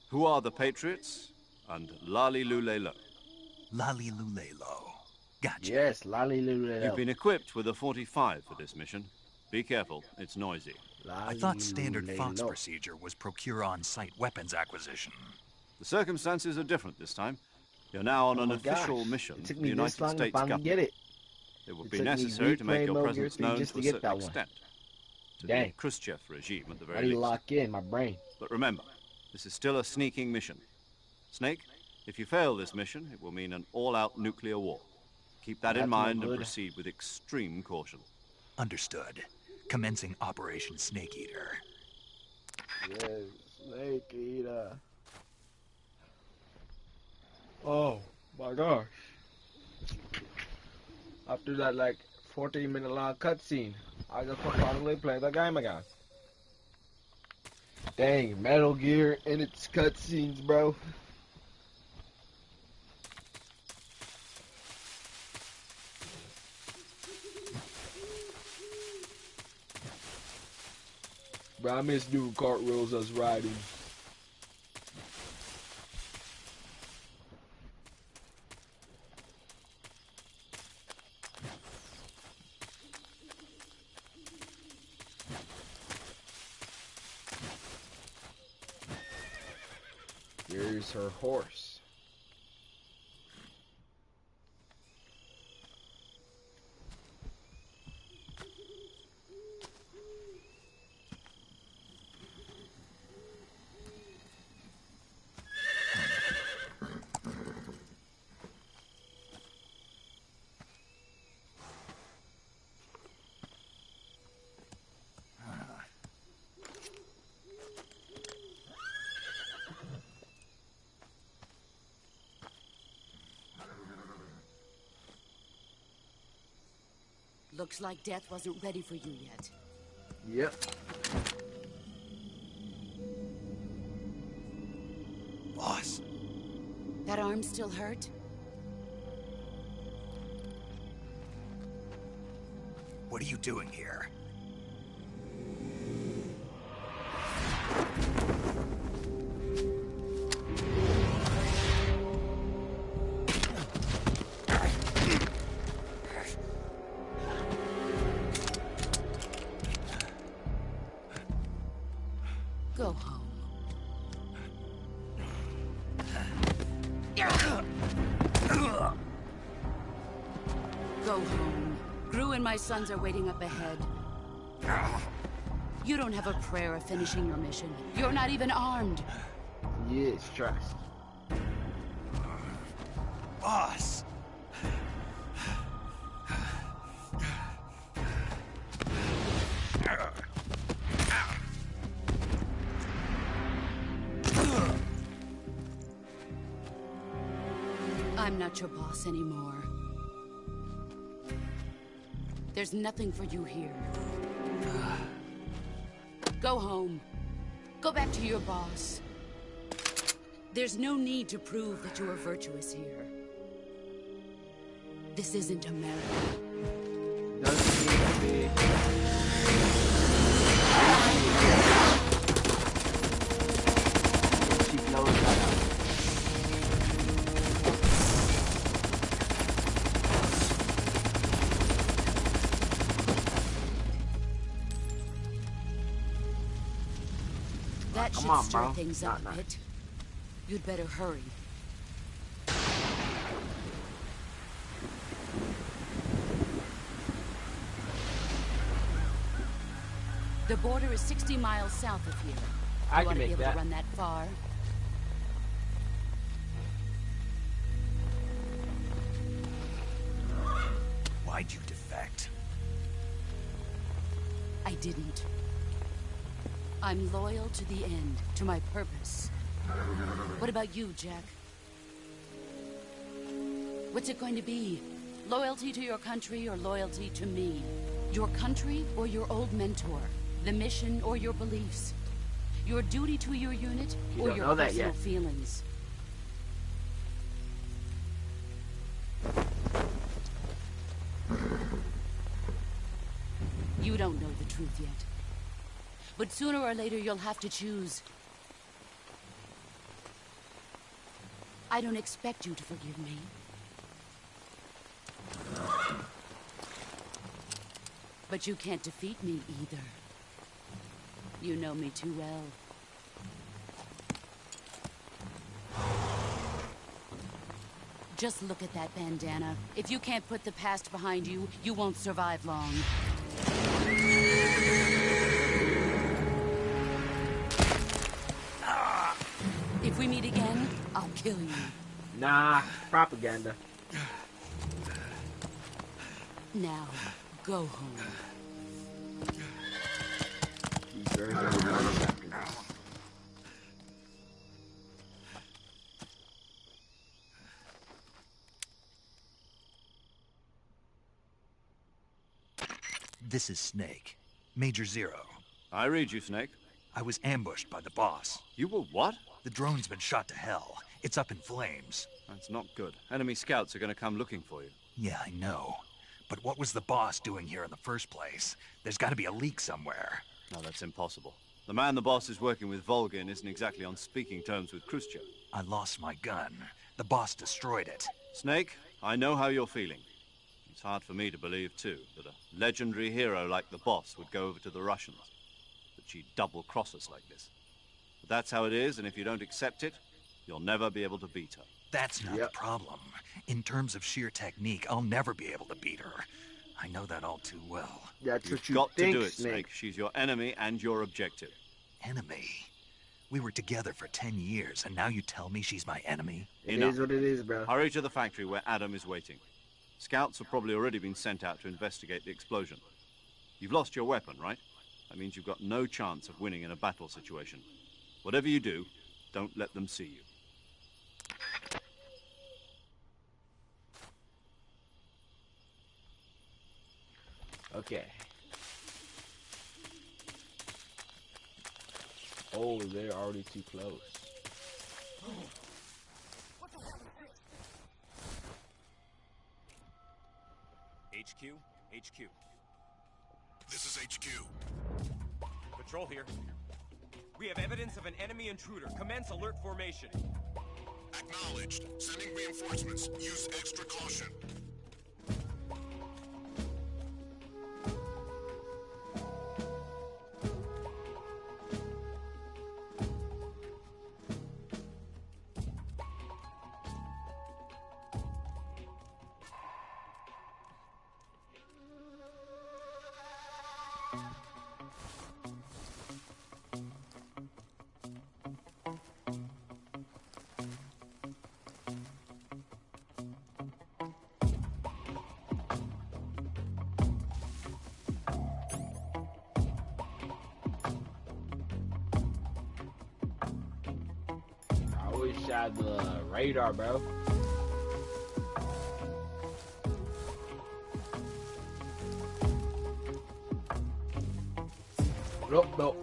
"Who are the Patriots?" and "Lali Lulelo." Lali Lulelo. Gotcha. Yes, Lali Lulelo. You've been equipped with a 45 for this mission. Be careful, it's noisy. I thought standard Fox procedure was procure on-site weapons acquisition. The circumstances are different this time. You're now on an official mission It took of the me United this long to States finally government. get it. It would It be took me necessary to make replaying your Metal Gear presence 3 known just to to a get certain that one. extent. To Dang. the Khrushchev regime at the I very need to least. lock in my brain. But remember, this is still a sneaking mission. Snake, if you fail this mission, it will mean an all-out nuclear war. Keep that in That's no mind and good. proceed with extreme caution. Understood. Commencing Operation Snake Eater. Yes, Snake Eater. Oh my gosh. After that, like, 14-minute long cutscene, I just could finally play the game again. Dang, Metal Gear and its cutscenes, bro. Bro, I miss doing cartwheels as riding. Here's her horse. Looks like death wasn't ready for you yet. Yep. Boss. That arm still hurt? What are you doing here? Go home. Go home. Gru and my sons are waiting up ahead. You don't have a prayer of finishing your mission. You're not even armed. Yes, trust. Boss! I'm not your boss anymore. There's nothing for you here. Go home. Go back to your boss. There's no need to prove that you are virtuous here. This isn't America. Doesn't need to be. She knows that. That Come should on, stir bro. things up Nah, a bit. You'd better hurry. The border is 60 miles south of here. I You can ought to be make able that. to run that far. Why'd you defect? I didn't. I'm loyal to the end, to my purpose. What about you, Jack? What's it going to be? Loyalty to your country or loyalty to me? Your country or your old mentor? The mission or your beliefs? Your duty to your unit You or don't your know that personal yet. feelings? You don't know the truth yet. But sooner or later you'll have to choose. I don't expect you to forgive me. But you can't defeat me either. You know me too well. Just look at that bandana. If you can't put the past behind you, you won't survive long. If we meet again, I'll kill you. Nah, propaganda. Now, go home. He's very, very honest after this. This is Snake. Major Zero. I read you, Snake. I was ambushed by the boss. You were what? The drone's been shot to hell. It's up in flames. That's not good. Enemy scouts are going to come looking for you. Yeah, I know. But what was the boss doing here in the first place? There's got to be a leak somewhere. No, that's impossible. The man the boss is working with, Volgin, isn't exactly on speaking terms with Khrushchev. I lost my gun. The boss destroyed it. Snake, I know how you're feeling. It's hard for me to believe, too, that a legendary hero like the boss would go over to the Russians. That she'd double-cross us like this. But that's how it is, and if you don't accept it, you'll never be able to beat her. That's not the problem. In terms of sheer technique, I'll never be able to beat her. I know that all too well. That's You've what you got think, to do it, Snake. Snake. She's your enemy and your objective. Enemy? We were together for 10 years, and now you tell me she's my enemy? It is what it is, bro. Hurry to the factory where Adam is waiting. Scouts have probably already been sent out to investigate the explosion. You've lost your weapon, right? That means you've got no chance of winning in a battle situation. Whatever you do, don't let them see you. Okay. Oh, they're already too close. HQ? HQ. This is HQ. Patrol here. We have evidence of an enemy intruder. Commence alert formation. Acknowledged. Sending reinforcements. Use extra caution. shit out of the radar, bro. Nope, nope.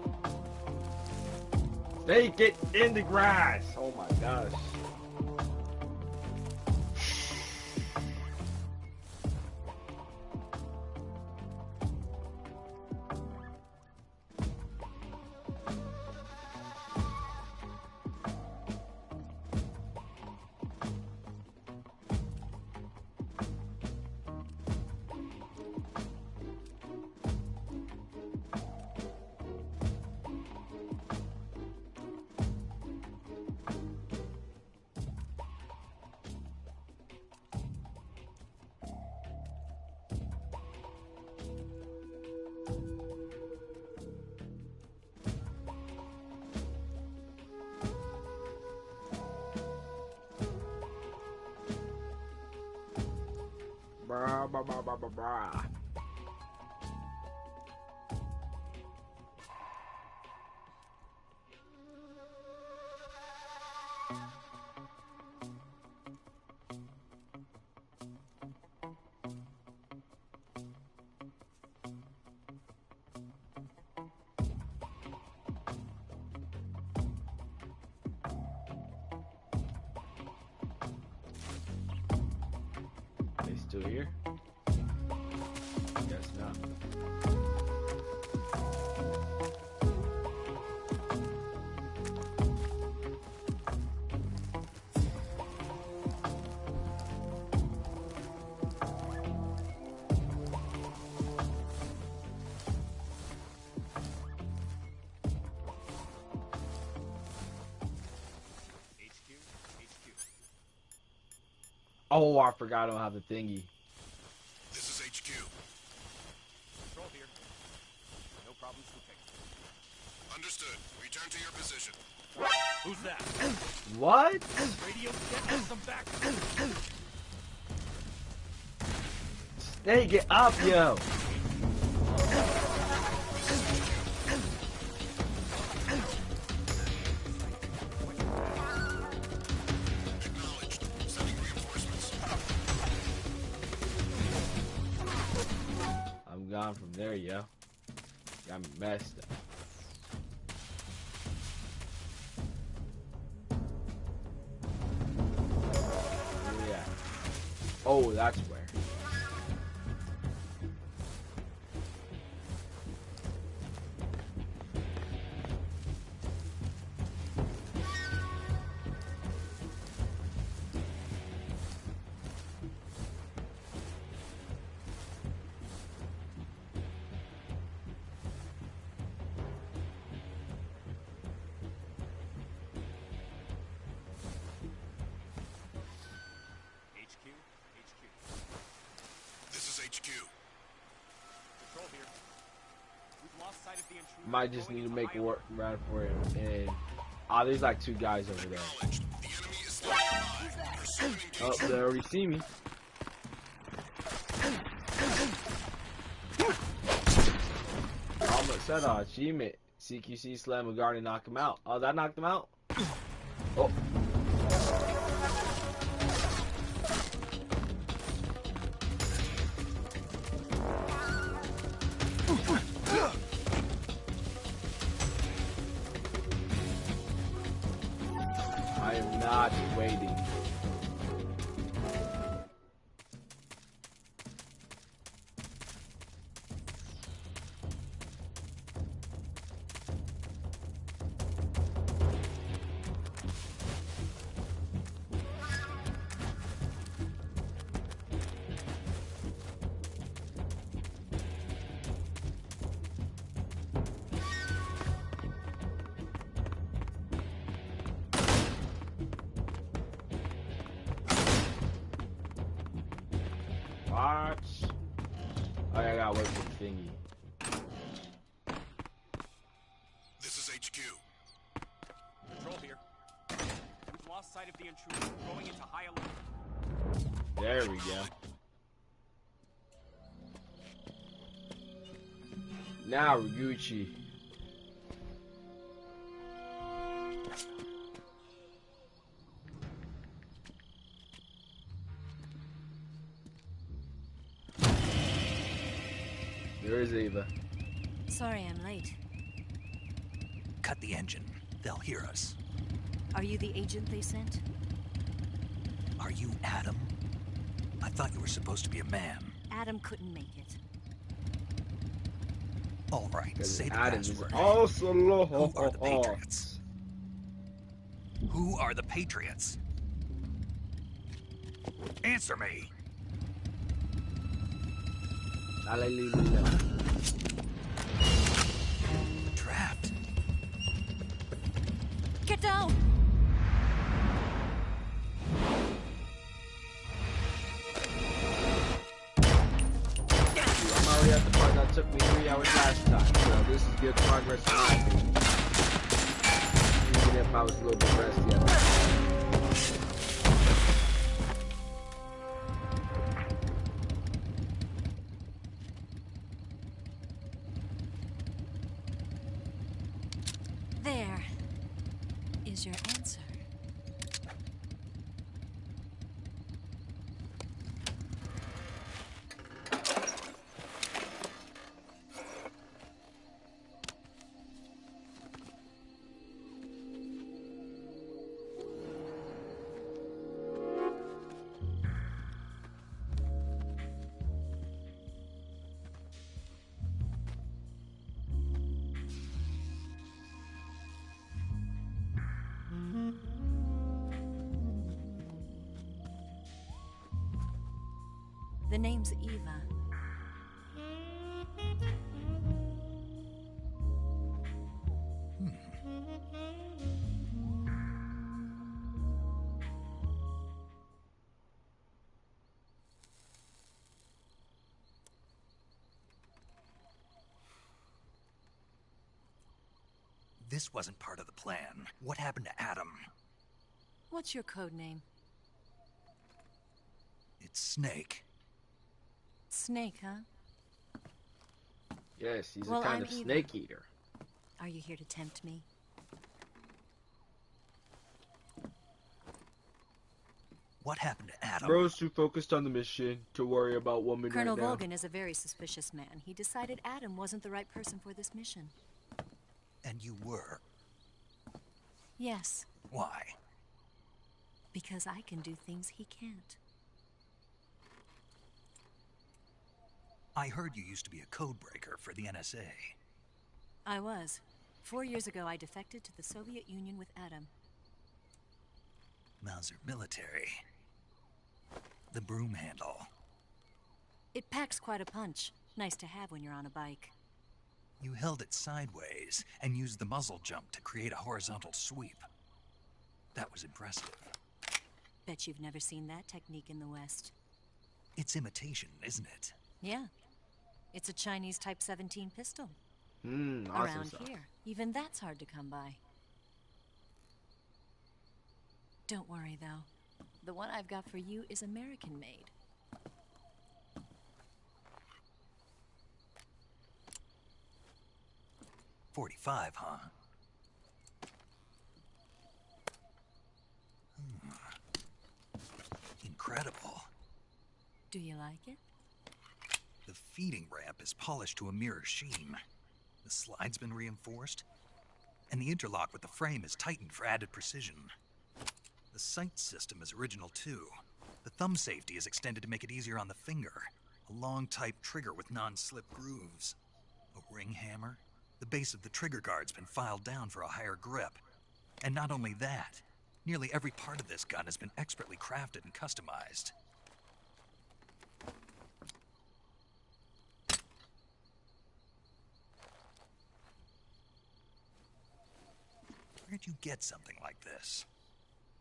They get in the grass. Oh my gosh. Brah, brah, brah, brah, brah, brah. They still here? Guess not. Oh, I forgot I don't have the thingy. This is HQ. Control here. No problems to fix. Understood. Return to your position. Who's that? What? Radio get some back. Hey, get up, yo. I'm gone from there, yo. Got me messed up. Yeah. Oh, that's where. Control here. We've lost sight of the intruder. Might just need to make a work around for him. And there's like two guys over there. Oh, they already see me. Almost said achievement. CQC slam a guard and knock him out. Oh, that knocked him out? Oh. I am not waiting. Watch. Oh, yeah, I gotta wait for the thingy. This is HQ. Control here. We've lost sight of the intruder. We're going into high alert. There we go. Now, Gucci. Where's Eva? Sorry I'm late. Cut the engine. They'll hear us. Are you the agent they sent? Are you Adam? I thought you were supposed to be a man. Adam couldn't make it. All right, say the Adam is password. also low. Who are the Patriots? Who are the Patriots? Answer me. Hallelujah. Trapped. Get down! I'm already at the part that took me 3 hours last time, so this is good progress in my opinion. Even if I was a little bit rusty at that. There is your answer. The name's Eva. This wasn't part of the plan. What happened to Adam? What's your code name? It's Snake. Snake, huh? Yes, he's Well, a kind I'm of Eva. snake eater. Are you here to tempt me? What happened to Adam? Bro's too focused on the mission to worry about women Colonel right now. Volgin is a very suspicious man. He decided Adam wasn't the right person for this mission. And you were. Yes, Why? because I can do things he can't. I heard you used to be a code breaker for the NSA. I was. 4 years ago, I defected to the Soviet Union with Adam. Mauser military. The broom handle. It packs quite a punch. Nice to have when you're on a bike. You held it sideways and used the muzzle jump to create a horizontal sweep. That was impressive. Bet you've never seen that technique in the West. It's imitation, isn't it? Yeah. It's a Chinese Type 17 pistol. Awesome Around stuff. here, even that's hard to come by. Don't worry, though. The one I've got for you is American-made. .45, huh? Incredible. Do you like it? The feeding ramp is polished to a mirror sheen. The slide's been reinforced, and the interlock with the frame is tightened for added precision. The sight system is original too. The thumb safety is extended to make it easier on the finger. A long type trigger with non-slip grooves. A ring hammer. The base of the trigger guard's been filed down for a higher grip. And not only that, nearly every part of this gun has been expertly crafted and customized. Where'd you get something like this?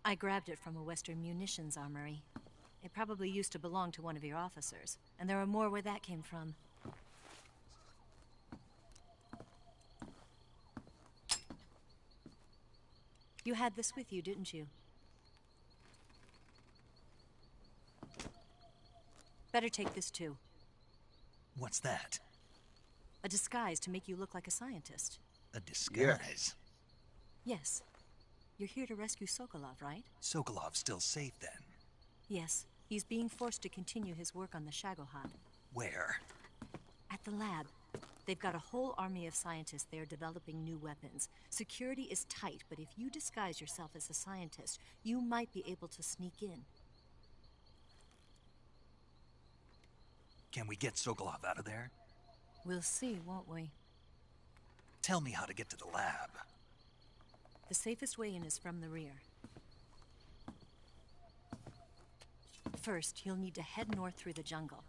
I grabbed it from a Western munitions armory. It probably used to belong to one of your officers, and there are more where that came from. You had this with you, didn't you? Better take this too. What's that? A disguise to make you look like a scientist. A disguise? Yes. You're here to rescue Sokolov, right? Sokolov's still safe then. Yes. He's being forced to continue his work on the Shagohod. Where? At the lab. They've got a whole army of scientists there developing new weapons. Security is tight, but if you disguise yourself as a scientist, you might be able to sneak in. Can we get Sokolov out of there? We'll see, won't we? Tell me how to get to the lab. The safest way in is from the rear. First, you'll need to head north through the jungle.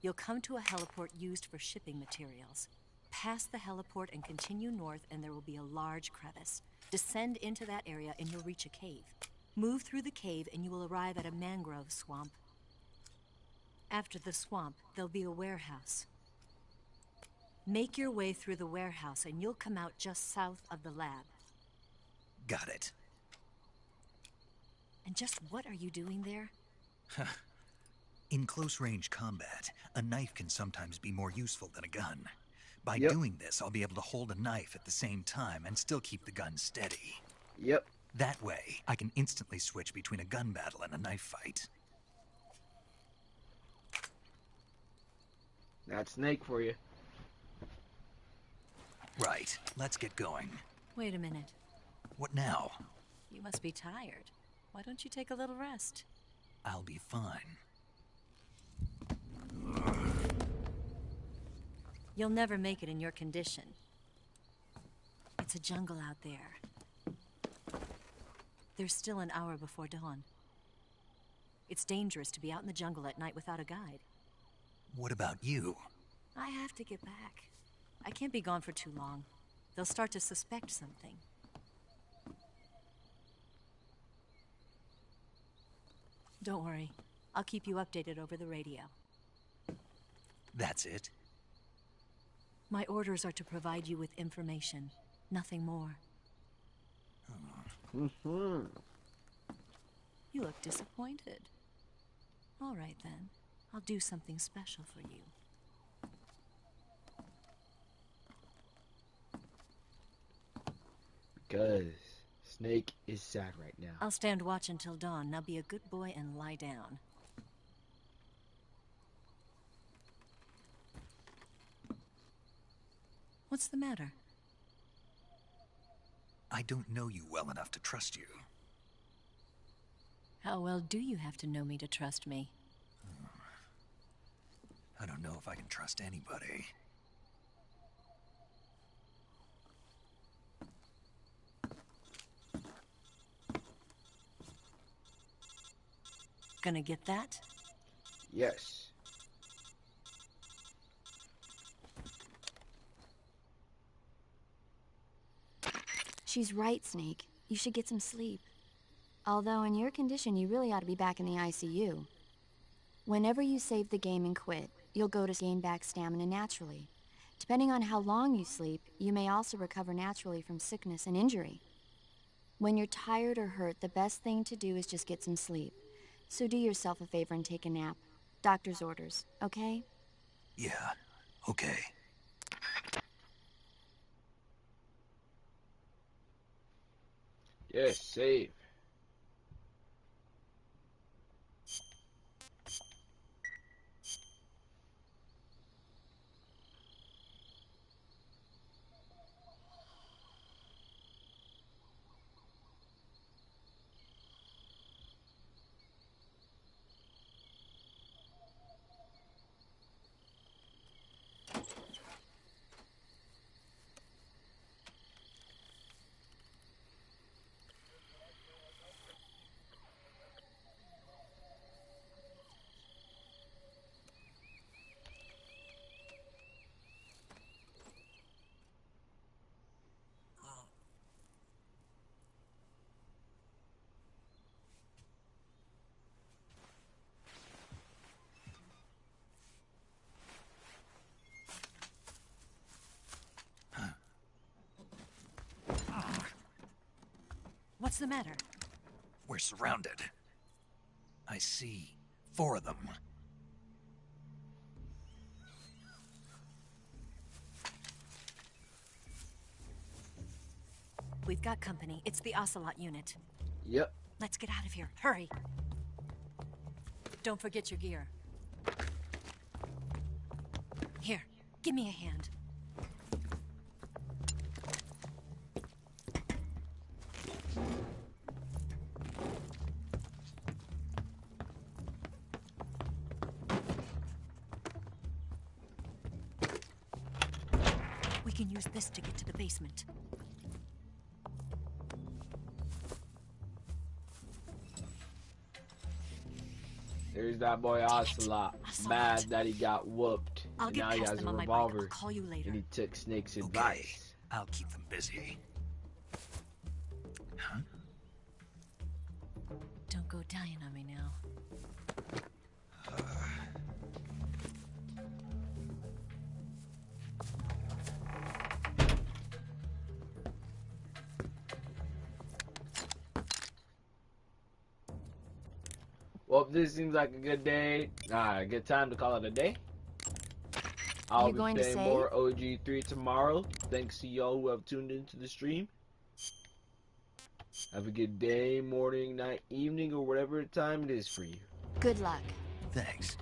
You'll come to a heliport used for shipping materials. Pass the heliport and continue north, and there will be a large crevice. Descend into that area and you'll reach a cave. Move through the cave and you will arrive at a mangrove swamp. After the swamp, there'll be a warehouse. Make your way through the warehouse and you'll come out just south of the lab. Got it. And just what are you doing there? In close-range combat, a knife can sometimes be more useful than a gun. By Yep. doing this, I'll be able to hold a knife at the same time and still keep the gun steady. Yep. That way, I can instantly switch between a gun battle and a knife fight. That's Snake for you. Right, let's get going. Wait a minute. What now? You must be tired. Why don't you take a little rest? I'll be fine. You'll never make it in your condition. It's a jungle out there. There's still an hour before dawn. It's dangerous to be out in the jungle at night without a guide. What about you? I have to get back. I can't be gone for too long. They'll start to suspect something. Don't worry. I'll keep you updated over the radio. That's it? My orders are to provide you with information, nothing more. Mm-hmm. You look disappointed. All right then. I'll do something special for you. Because Snake is sad right now. I'll stand watch until dawn. Now be a good boy and lie down. What's the matter? I don't know you well enough to trust you. How well do you have to know me to trust me? I don't know if I can trust anybody. Gonna get that? Yes. She's right, Snake. You should get some sleep. Although in your condition, you really ought to be back in the ICU. Whenever you save the game and quit, you'll go to gain back stamina naturally. Depending on how long you sleep, you may also recover naturally from sickness and injury. When you're tired or hurt, the best thing to do is just get some sleep. So do yourself a favor and take a nap. Doctor's orders, okay? Yeah, okay. Yes, save. What's the matter? We're surrounded. I see 4 of them. We've got company. It's the Ocelot unit. Yep. Let's get out of here. Hurry. Don't forget your gear. Here, give me a hand. can use this to get to the basement. There's that boy Ocelot, mad that he got whooped. I'll And get now he past has them a on my bike. revolver. I'll call you later. And he took Snake's Okay, advice. I'll keep them busy. Huh? Don't go dying on me now. Well, this seems like a good day. A good time to call it a day. I'll be playing more OG3 tomorrow. Thanks to y'all who have tuned into the stream. Have a good day, morning, night, evening, or whatever time it is for you. Good luck. Thanks.